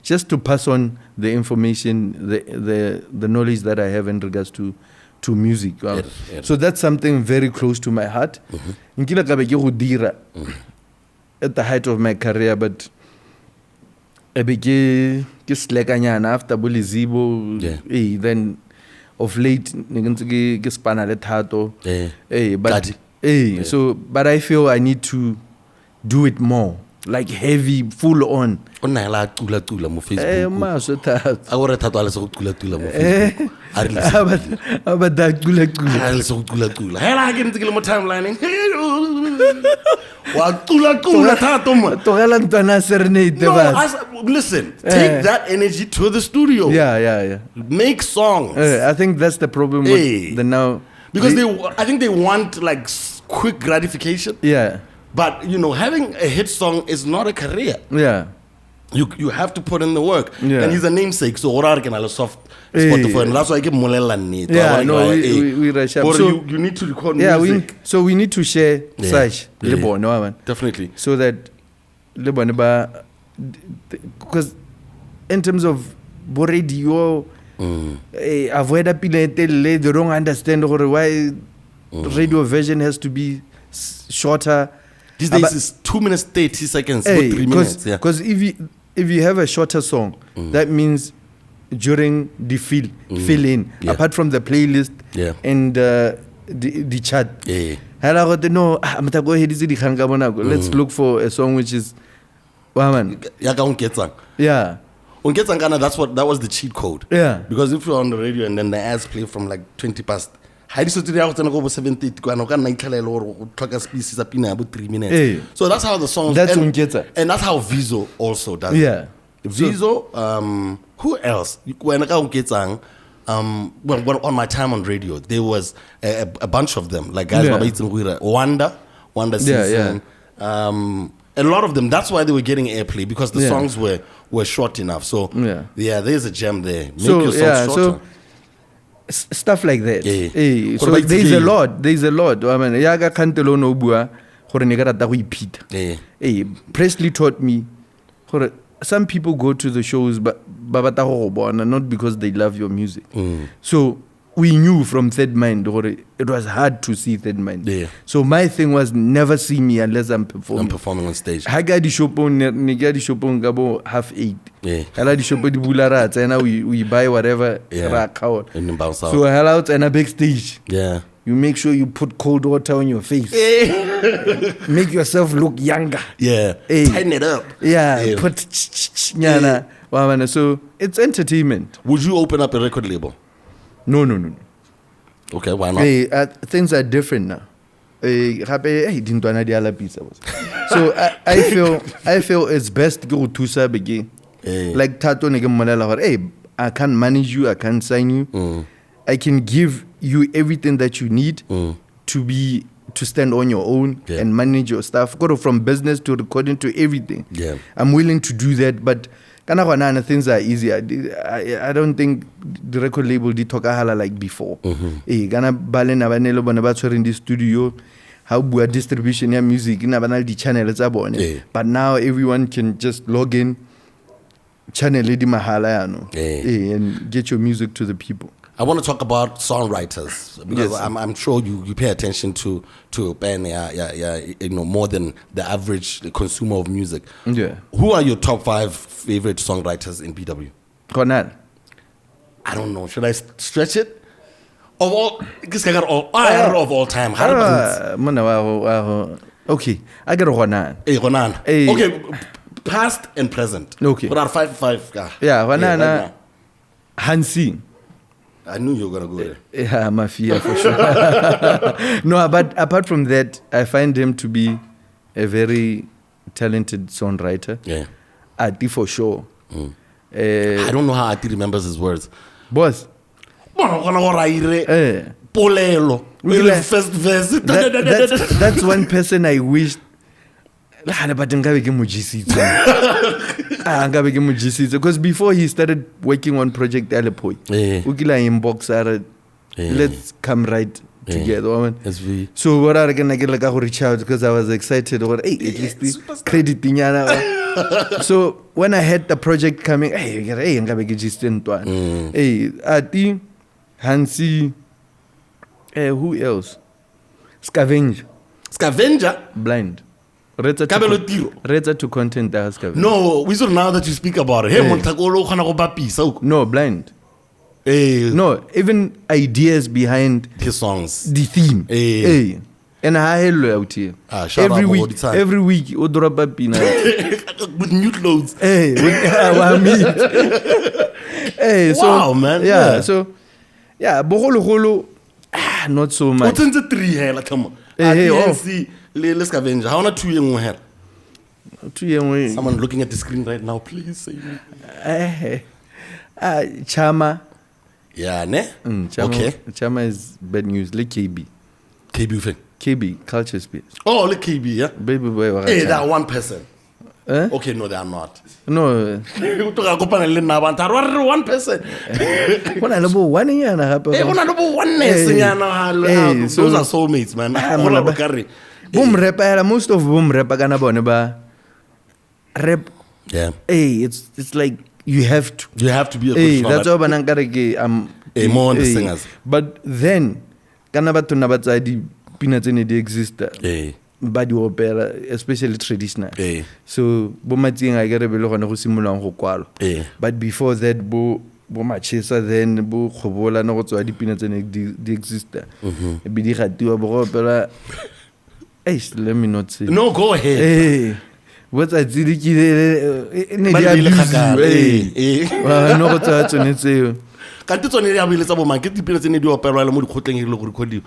just to pass on the information, the knowledge that I have in regards to music. So that's something very close to my heart. At the height of my career, but after Bulizibo, then of late, but I feel I need to do it more, like heavy, full on. Listen, take that energy to the studio. Yeah. Make songs. I think that's the problem with the now. Because I think they want like quick gratification. Yeah. But having a hit song is not a career. Yeah. You have to put in the work. Yeah. And he's a namesake, so soft Spotify. And that's why I get Molela need. We rush up. So you need to record music. So we need to share such definitely. So that because in terms of radio, avoid pile they don't understand why radio version has to be shorter. These days it's 2 minutes 30 seconds, not 3 minutes. Because if you have a shorter song, that means during the fill in, apart from the playlist and the chat. No, let's look for a song which is yeah. That was the cheat code. Yeah. Because if you're on the radio and then the ads play from like 20 past, go 3 minutes. So that's how the songs. And that's how Viso also does. Yeah. Viso, who else? Well, on my time on radio, there was a bunch of them, like guys, Wanda season, a lot of them. That's why they were getting airplay, because the songs were short enough. So there's a gem there. Make your songs shorter. So stuff like that. So there's a lot. I mean, yaga kantelo no bua gore ne ka rata go ipita. Presley taught me gore some people go to the shows but not because they love your music. So we knew from Third Mind it was hard to see Third Mind. So my thing was never see me unless I'm performing on stage. I got the shopon gabo 8:30. Hala di shopo di bulara and we buy whatever out. So hell out and a backstage. You make sure you put cold water on your face. Make yourself look younger. Tighten it up. Put nyana. So it's entertainment. Would you open up a record label? No. Okay, why not? Things are different now. So I feel it's best to go to Sabigi. Like Tato Nigam, I can't manage you, I can't sign you. I can give you everything that you need to stand on your own and manage your stuff. Go from business to recording to everything. I'm willing to do that, but things are easier. I don't think the record label did talk like before. Gana balen abanelo banabatswere in the studio. How bua distribution ya music in abanal di channel but now everyone can just log in channel di mahala and get your music to the people. I want to talk about songwriters because I'm sure you pay attention to more than the average consumer of music. Who are your top 5 favorite songwriters in BW? Conan. I don't know. Should I stretch it? Of all time. Okay, I got Ronan. Ronan. Okay, past and present. Okay. But 5. Ronan. Hansi. I knew you were going to go there. Yeah, Mafia for sure. No, but apart from that, I find him to be a very talented songwriter. Ati for sure. I don't know how Ati remembers his words. Boss. Polelo. First verse. That's one person I wished. Because before he started working on Project Alepoi, let's come right together. So what I can get like I reach out because I was excited or at least credit. So when I had the project coming, Ati, Hansi, who else? Scavenger? Blind. Reza to content that has No, we saw now that you speak about it. No, blind. No, even ideas behind his songs, the theme. And I hello out here. Every week, drop a peanut with new clothes. So man. So Boholo, not so much. What's in the 3 here? Like, come on. Let's Scavenger. How not 2 young hair? 2 young. Someone looking at the screen right now, please say me. Chama. Yeah, ne? Chama, okay. Chama is bad news. Like KB. KB, Culture Space. Oh, like KB, yeah? Baby boy. Hey, that one person. Okay, no, they are not. No. One person. Those are soulmates, man. Boom rapper, most of boom rapper gonna ba rap. Yeah. Hey, it's like you have to. You have to be a professional. That's why I'm more on the singers. But then, kana batho na batsa di pina tsene di exist. Ba di opera, especially traditional. So bo matsing a kere bele gona go simololang go kwalwa. But before that bo machesa then bo khobola no go tswa di pina tsene di exist. Be di gatiwa bo opera. Let me not say. No, go ahead. What's a zidiki ne di abuse. No go tswa tsone tseo. Ka ntse tsone di abile tsa bo mang ke di pina tsene di opera le mo di khotleng e le go recordiwa.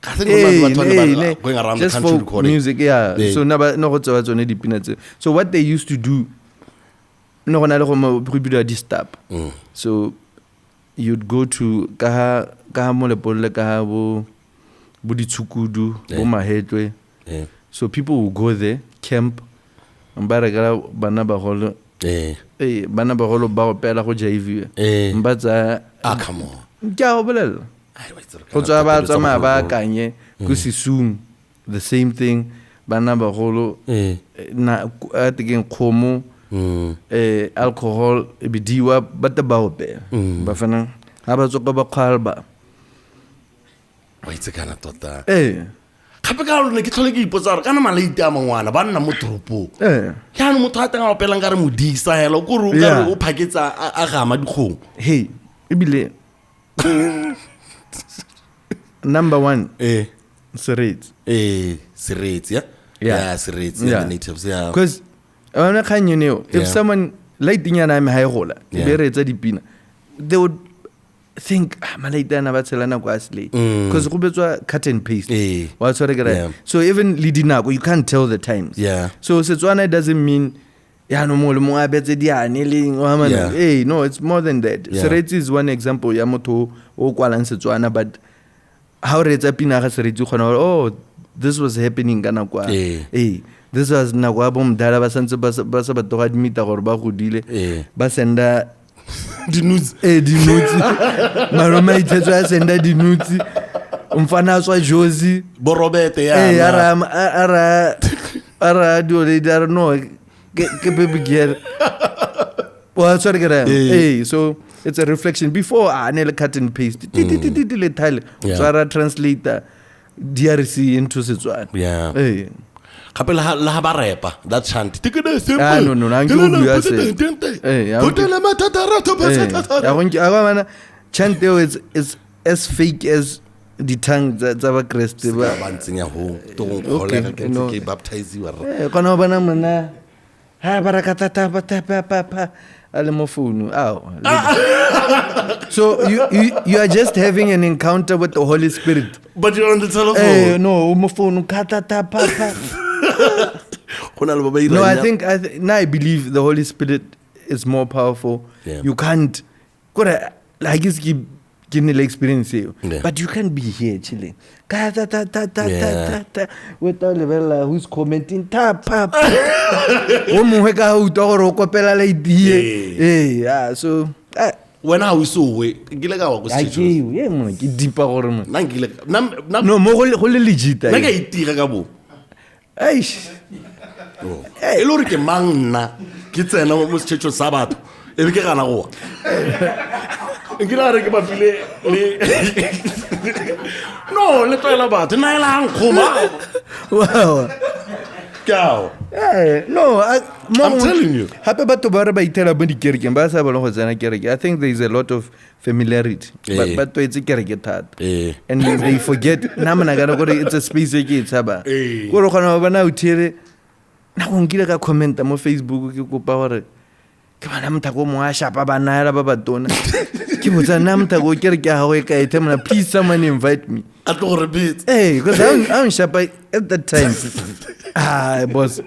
Going around just the country for recording music, so so what they used to do, disturb. So you'd go to so people will go there, camp, and bana ba come on. The same thing. Banaba holo na taking komo alcohol bidiwa but the baope. Bafana habazoka bakalba. Wait a kana tota. Kapeka ne ke tlhole ke ipotsa kana malaiti a mangwana ba nna mo tropo. Ya no motho a tanga o pela ngare modisa hela go ru ka o phaketsa a gama dikgong. Hey, ebile number one, Serets. Serets, yeah? Yeah, Serets, the natives, yeah. Because, if someone, like I'm high roller, they would think, because cut and paste. So even leading up, you can't tell the times. Yeah. So Setswana doesn't mean, no, it's more than that. Serets is one example, Yamoto, Setswana, but how this was happening this was Nawabum Dalabasan Basabatomita or Bahudile Basenda Dinuzi Maroma senda Dinuzi Umfanaswa Josie Borobete Ara do they don't know get well sorry so it's a reflection before Anel cut and paste. So I translate DRC into Setswana. Yeah. Kapela la barepa that chant. No. Chant is as fake as the tongue that's our crest. So you are just having an encounter with the Holy Spirit. But you're on the telephone. No, I believe the Holy Spirit is more powerful. You can't experience it, but you can't be here chilling. With all the who's commenting so when I was so way, deeper no more legit. Elorike mangna kitsena mo sechecho sabato e be ke gana go ngila re ke bapile le no le toela batho na ela ngkhoma wow Cow. No, I'm telling you. I think there is a lot of familiarity. But it's a and they forget. It's a space. It's a comment on Facebook. Please someone invite me. Hey, because I'm sharp at that time. Boss.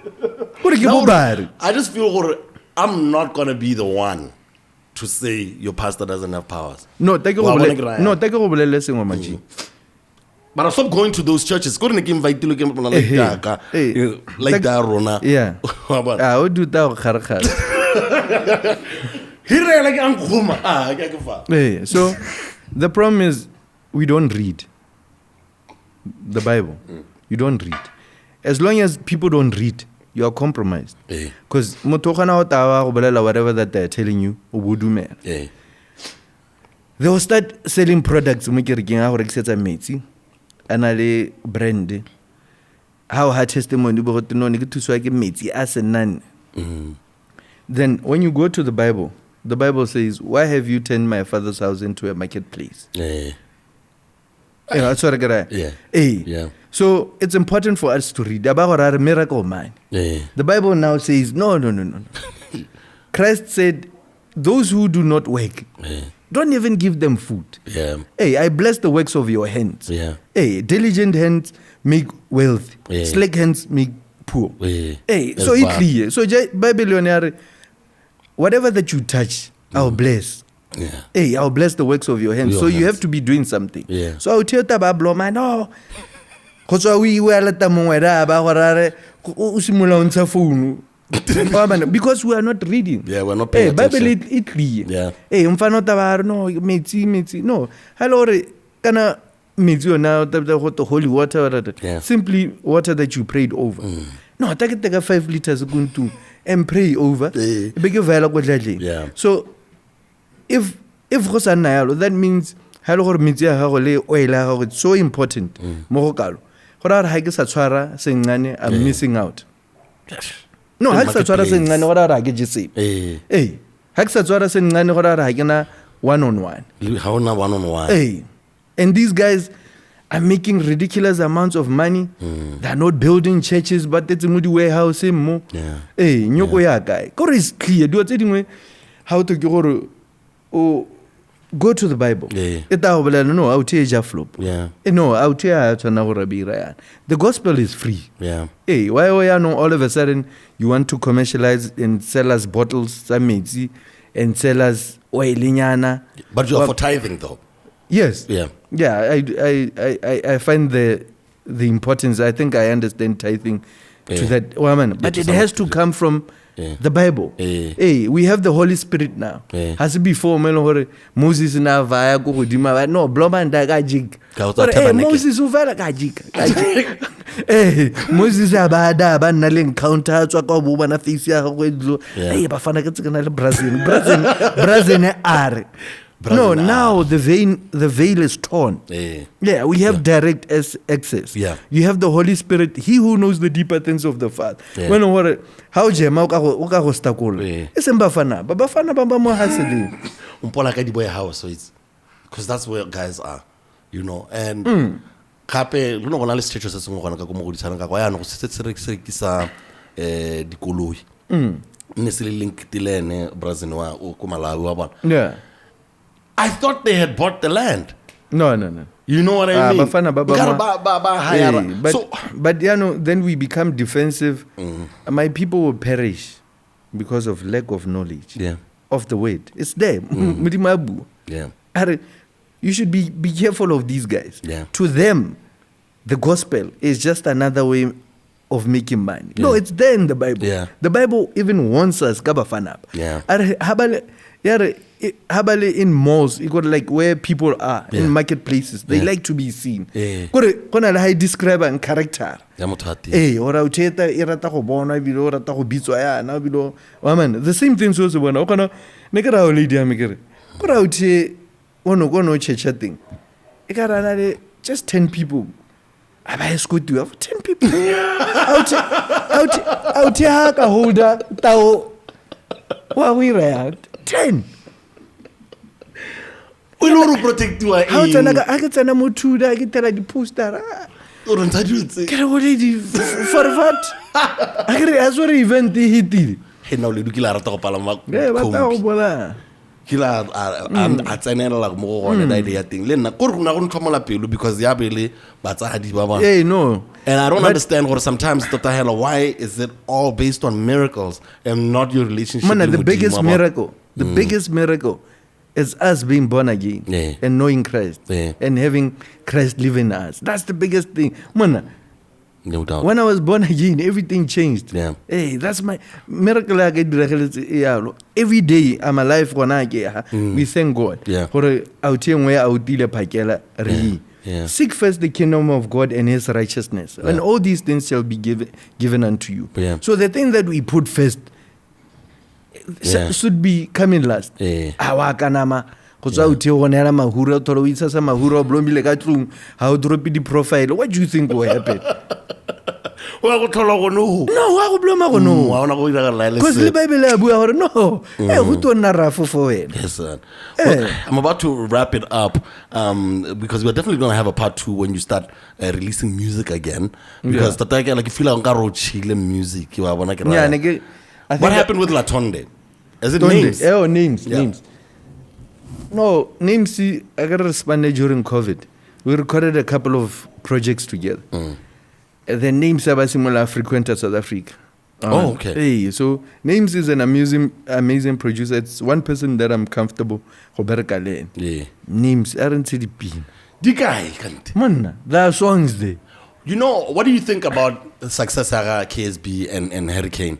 I just feel I'm not gonna be the one to say your pastor doesn't have powers. No, take a lesson. But I stop going to those churches. Go to the invite to look like that, Rona. Yeah. I would do that. So the problem is we don't read the Bible. You don't read. As long as people don't read, you are compromised. Because whatever that they're telling you, they will start selling products and brand. How her testimony then when you go to the Bible says, why have you turned my father's house into a marketplace? That's what I get. Yeah. So it's important for us to read about a miracle man. The Bible now says, no. Christ said, those who do not work, don't even give them food. I bless the works of your hands. Diligent hands make wealth. Slack hands make poor. So it's clear. So Bible, whatever that you touch, I'll bless. I'll bless the works of your hands. You have to be doing something. So I'll tell you, man, no. Because we are not reading. We're not paying attention. Bible it clear. No. Hello, kana now the holy water. Simply water that you prayed over. No, take 5 liters and pray over. So if that means it's so important. I'm missing out. No, one-on-one. And these guys are making ridiculous amounts of money. They're not building churches, but it's a moody warehouse. Is clear. Do how to go to the Bible. No, I'll tell you flop. No, I'll tell you the gospel is free. Why all of a sudden you want to commercialize and sell us bottles, and sell us oil? But you are for tithing though. Yes. I find the importance. I think I understand tithing to that woman, but it has to come from the Bible. We have the Holy Spirit now. Has it before Moses na vaya go hodima no blomanda ga jig. Moses uvala ga jig. Moses abada ba na le encounter tswa ka bo na face ya go edlo. Ba fana ke tsena le Brazil are. No, now the veil is torn. We have direct access. You have the Holy Spirit, He who knows the deeper things of the Father. When how jema o ka go stakolo. Bafana baba mo hasedi. Umpola ka di boy house, so it's because that's where guys are, and kape lo gona le stretches se mo gona ka go mo go ditshana ka kwa ya no se rekisa dikoloi. Ne se link tilene Brazil wa o ko Malawi wa bona. I thought they had bought the land. No. You know what I mean? But then we become defensive. My people will perish because of lack of knowledge of the word. It's there. You should be careful of these guys. To them, the gospel is just another way of making money. No, it's there in the Bible. The Bible even warns us. Habale in malls, you got like where people are in marketplaces. They like to be seen. Kona high describe and character. Ora ucheta irata go bona bilo ora ta go bitswa ya na bilo. Woman, the same thing so bona. Okana nekara o lady amekere. Kora uche ono checha thing. Ikara just 10 people. Aba school you have 10 people. Out ka holder tao. Wa we right 10. We don't protect you. How I get an amutuda, I get the poster. For what? I get as well event he did. Hey, now you kill our top palama. Kila atsanela la mo on the idea thing. Lena koruna gon tlhomola pelo because ya bele batsadi ba ba. No. And I don't understand what sometimes Dr. Hella, why is it all based on miracles and not your relationship with the biggest miracle. The biggest miracle is us being born again and knowing Christ and having Christ live in us. That's the biggest thing. No doubt. When I was born again, everything changed. That's my miracle. Every day I'm alive. We thank God. Seek first the kingdom of God and His righteousness, and all these things shall be given unto you. So the thing that we put first should be coming last. What do you think will happen? No. Because the Bible no. Yes, sir. Well, I'm about to wrap it up because we're definitely going to have a part 2 when you start releasing music again. Because like you feel like chill music. What happened with Latonde? Is it names? Oh, names. No, names. I got responded during COVID. We recorded a couple of projects together. The names are similar frequent at South Africa. Okay. Hey, so Names is an amazing producer. It's one person that I'm comfortable. Names aren't the bean. The guy, Man, there are songs there. You know, what do you think about the success of KSB and Hurricane?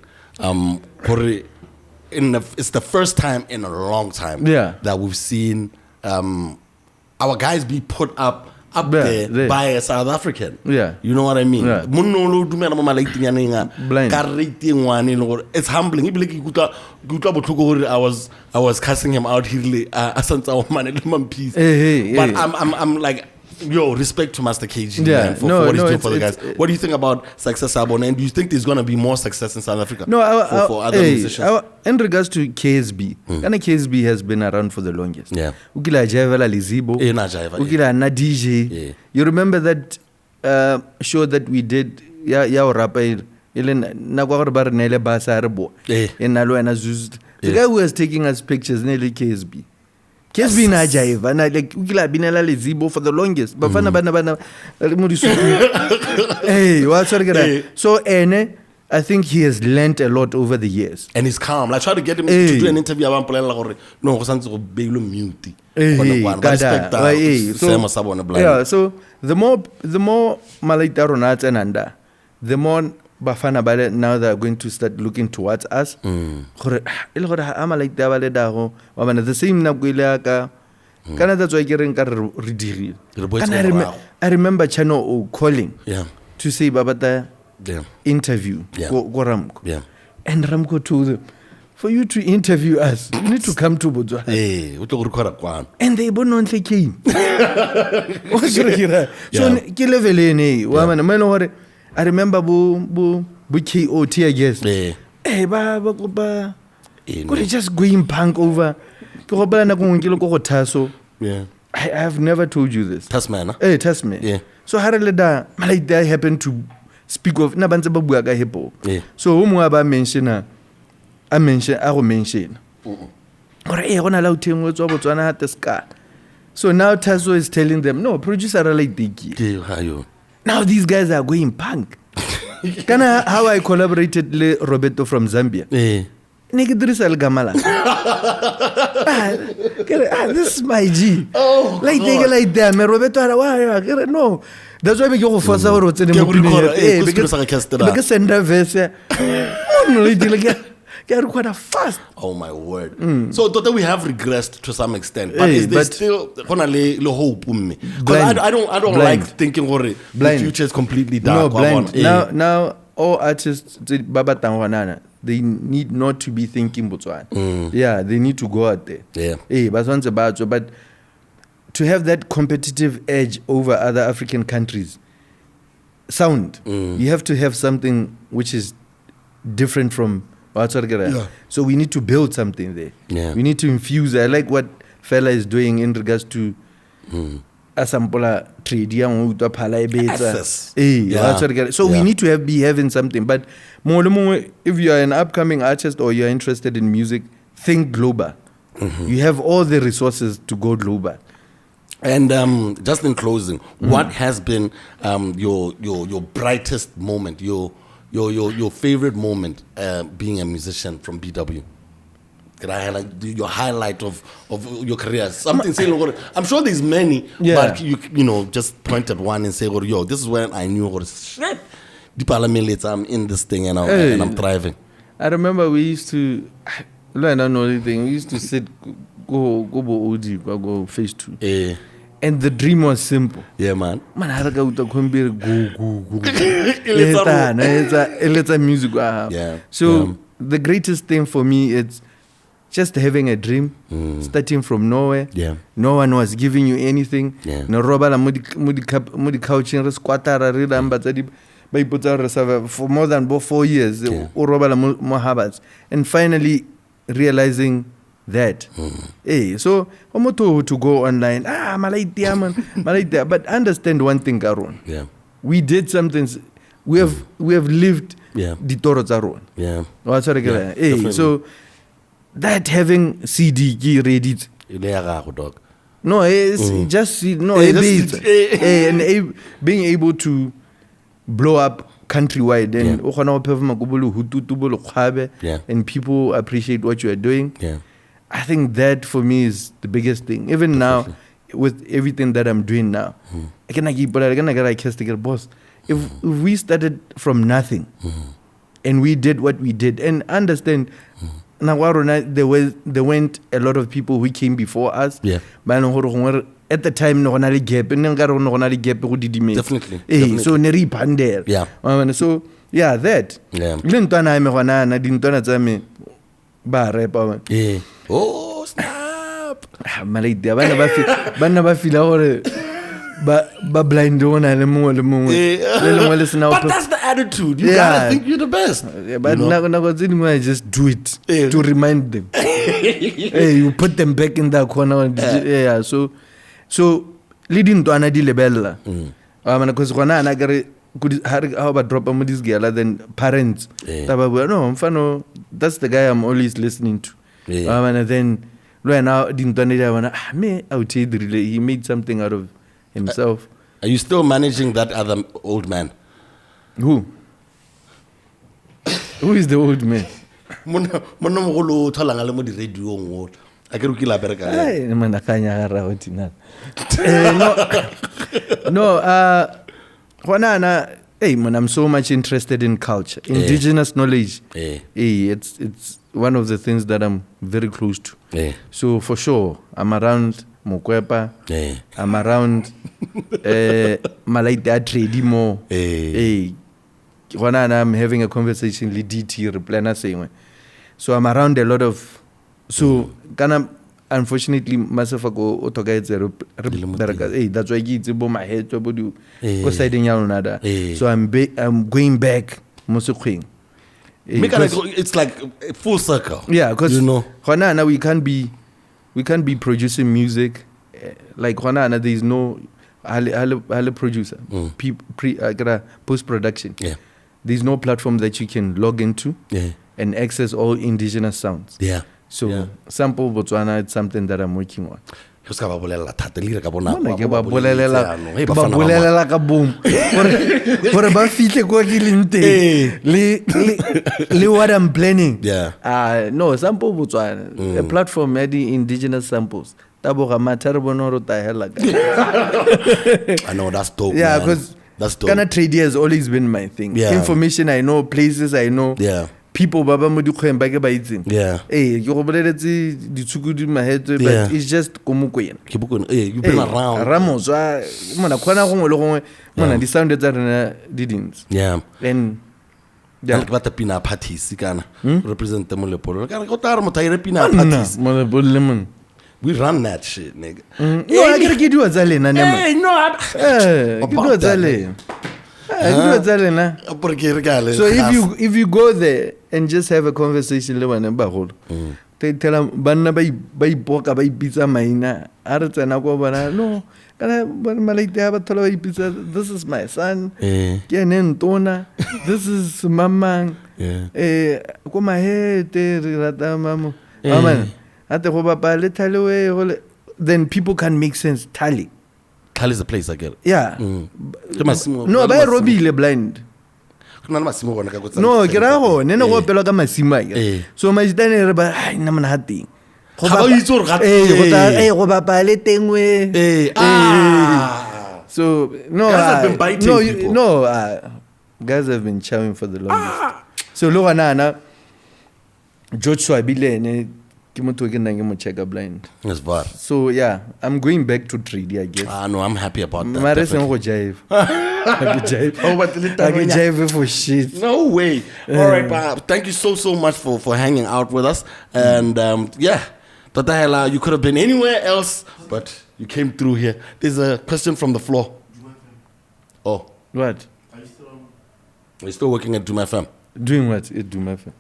It's the first time in a long time that we've seen our guys be put up there by a South African. You know what I mean? It's humbling. I was cussing him out here. But I'm like, yo, respect to Master KG man, for what he's doing for the guys. What do you think about Success Abon? And do you think there's going to be more success in South Africa for other musicians? In regards to KSB, KSB has been around for the longest. Ukila Jaivala Lizibo, Ukila na DJ. You remember that show that we did? Ya rapper the guy who was taking us pictures nearly KSB. KSB na jaiva na like ukila binela Lizibo for the longest. Bafana bana hey, what's that? So I think he has learned a lot over the years. And he's calm. I tried to get him to do an interview. No, mute. So the more Malaita Ronat and Anda, the more Bafana Bale now they are going to start looking towards us. The same Naguilaka. Canada I remember Chano calling to say Babata interview and Ramko told them, for you to interview us, you need to come to Botswana. And they both not came. So I remember Buki OT, I guess. Hey, Baba, could just going punk over? I have never told you this. Tasman. Hey, Tasman. So Haraleda, Malay happened to speak of Nabanzabuaga Hippo. So Umuaba mention I will mention. Or I want to allow him what's over to another scar. So now Tasso is telling them, no, producer like Diki. Now these guys are going punk. How I collaborated with Roberto from Zambia. Nigidris Al Gamala. This is my G. Oh, like they get like them. Roberto, no. That's why we go for our what's in the because send a verse. Get quite fast. Oh my word! So that we have regressed to some extent, but is there still hope? Because I don't like thinking the future is completely dark. No, blind. Now all artists, Baba Tangwanana, they need not to be thinking Botswana. Yeah, they need to go out there. But to have that competitive edge over other African countries, you have to have something which is different from. So we need to build something there. We need to infuse. I like what Fela is doing in regards to Asampola trade. So we need to be having something. But more, if you are an upcoming artist or you are interested in music, think global. You have all the resources to go global. And just in closing, what has been your brightest moment? Your favorite moment being a musician from BW? Can I highlight your highlight of your career? Something saying, I'm sure there's many, but you know, just point at one and say, yo, this is when I knew shit. I'm in this thing and I'm thriving. I remember we used to, I don't know anything. We used to sit, go OD, go phase 2. And the dream was simple. Yeah, man. Man, I go to go. It's a music. Yeah. So the greatest thing for me is just having a dream, starting from nowhere. Yeah. No one was giving you anything. Yeah. No roba la mudi couching squatter for more than 4 years. Roba la mohabats. And finally realizing that. Hey, so to go online. Malaitia. But understand one thing, Karon. Yeah. We did something. We have lived the Toro Zaron. Yeah. Hey, so that having CD ready. Dog. No, it's just and being able to blow up countrywide and and people appreciate what you are doing. Yeah. I think that for me is the biggest thing. Even now, with everything that I'm doing now, I can keep, but I can get boss. If we started from nothing and we did what we did, and understand, there went a lot of people who came before us. Yeah. At the time, no gap, Definitely. Hey, so neri pander. Yeah. So yeah, that. Yeah. Yeah. Oh, snap. Bana ba fila hore ba blind one le mongwe le mongwe. But that's the attitude. You gotta think you're the best. Yeah, but I just do it to remind them. Hey, you put them back in that corner. Yeah, so leading to anadi lebella. Because how about drop a this girl then parents. No, that's the guy I'm always listening to. And then now he made something out of himself. Are you still managing that other old man? Who is the old man? Hey man, I'm so much interested in culture, indigenous knowledge. Hey, it's one of the things that I'm very close to. So for sure, I'm around Mokwepa. I'm around Malaita Tradimo. Hey, I'm having a conversation with DT Replana saying. So I'm around a lot of. So unfortunately, Masafako Otoga hey, that's why it's about my head to do. So I'm going back Mosako. It's like a full circle. Yeah, because now we can't be producing music like there is no producer post production. Yeah, there's no platform that you can log into and access all indigenous sounds. Yeah. So sample Botswana, it's something that I'm working on. What I'm planning. Yeah. No, sample Botswana, a platform the indigenous samples. I know that's dope. Yeah, because that's dope. Ghana trade has always been my thing. Yeah. Information I know, places I know. Yeah. People baba mo di khweng ba ke ba itseng. Yeah. Eh, ke go boleletse ditshukudu mahetwe, but it's just komokwena. You've been around. Ramos mona khona gongwe le gongwe mona di sound tsa rena di dins. Yeah. And yeah, like the pina parties kana represent them Molepolo. Kana go tara mo tayre pina parties. Molepolo. We run that shit, nigga. No, I gotta get you a zale na nema. Hey, no. Get zale. So if you go there and just have a conversation le bana ba golo, they tell them banna ba ipoka ba ipitsa maina are tsena go bana no kana malaita ba thola ba ipitsa, this is my son ke ene ntona, this is mamang ko mahete re rata mamo amen ate go bapa le thalewe, then people can make sense. Tali is the place I get it. Yeah. No, ba robile blind. No, ke ra go ne go pela ka masima ke. So majitane re ba ai nna mona hati. Go ba itse re ga go bapa le tengwe. So no, guys have been biting people. Guys have been chowing for the longest. So lo gana George Swabile ne ke motho ke nang ke mo checker blind. Yes, bar. So yeah, I'm going back to 3D, I guess. No, I'm happy about that. Mara definitely. go jive. I can jive for shit. No way. All right, thank you so much for hanging out with us. And yeah, Tata Hela, you could have been anywhere else, but you came through here. There's a question from the floor. Oh. What? We're still working at Duma FM. Doing what? It do my friend.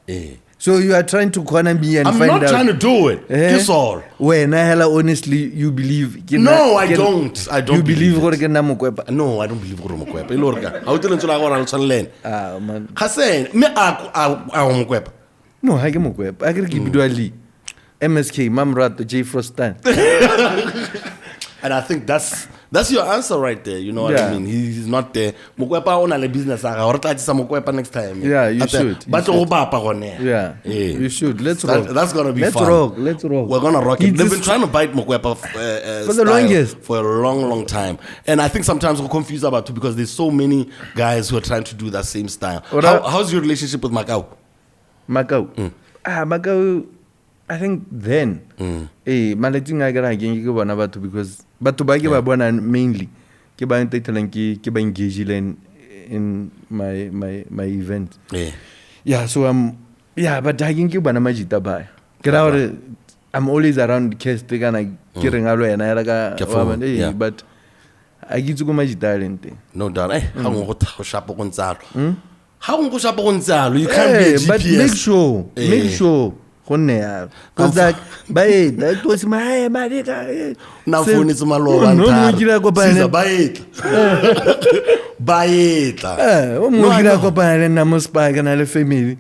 Eh. So you are trying to corner me and I'm find not out. trying to do it. That's all. When I hella honestly, you believe? No, I don't. I don't You believe believe gore it. ke nna mokwepa? No, I don't believe gore mokwepa. Ilorga. How tell you I want to learn? Ah man. Hasen, me I mokwepa. No, ha ke mokwepa. A ke re ke bidwa le MSK, Mamrato, J Frostan. And I think that's your answer right there. You know what I mean? He's not there. Mokwepa ona le business aga. Or tla tsa mokwepa next time. Yeah, you should. But go bapa gone. Yeah. You should. Let's rock. That's gonna be Let's fun. Let's rock. We're gonna rock it. They've been trying to bite Mokwepa for the longest. For a long time. And I think sometimes we're confused about it because there's so many guys who are trying to do that same style. How's your relationship with Macau? Macau. Macau, I think then. Malating I gotta get you one about because but to buy you one mainly. Ke ba ntatelang ke ba engage in my event. Yeah, so but I can keep bana majita ba. I'm always around cast kana ke renga lo ena la but I get to go majita lente. No doubt. How go shapo go ntsalo. How go shapo go ntsalo? You can't be a GPS. But make sure because like that was my now phone is malo no gira kopana na mo spa kana le family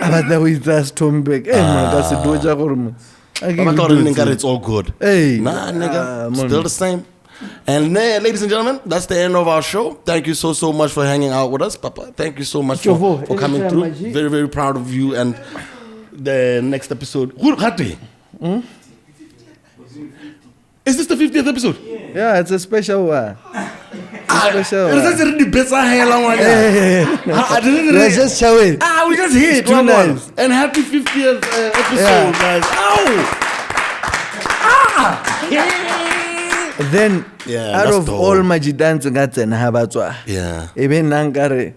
abatla go itsa Stombeck ka se doja gore mo it's all good. Nah, nigga, still the same. And ladies and gentlemen, that's the end of our show. Thank you so much for hanging out with us, Papa. Thank you so much for coming through. Very, very proud of you. And the next episode. Is this the 50th episode? Yeah, it's a special one. It's the best I didn't Let's just show it. We just hit. Nice. And happy 50th episode, guys. Then, out of all Majidans and Habatwa, even Nankare,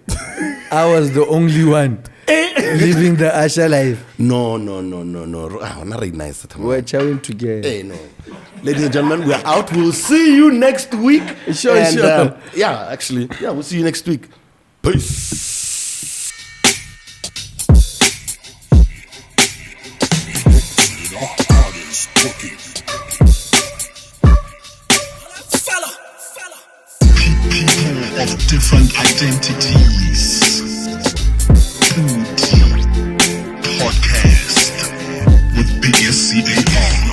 I was the only one living the Asha life. No. Not really nice. We're chowing together. No. Ladies and gentlemen, we're out. We'll see you next week. Sure. We'll see you next week. Peace. People of different identities. Podcast with PODI-CAST.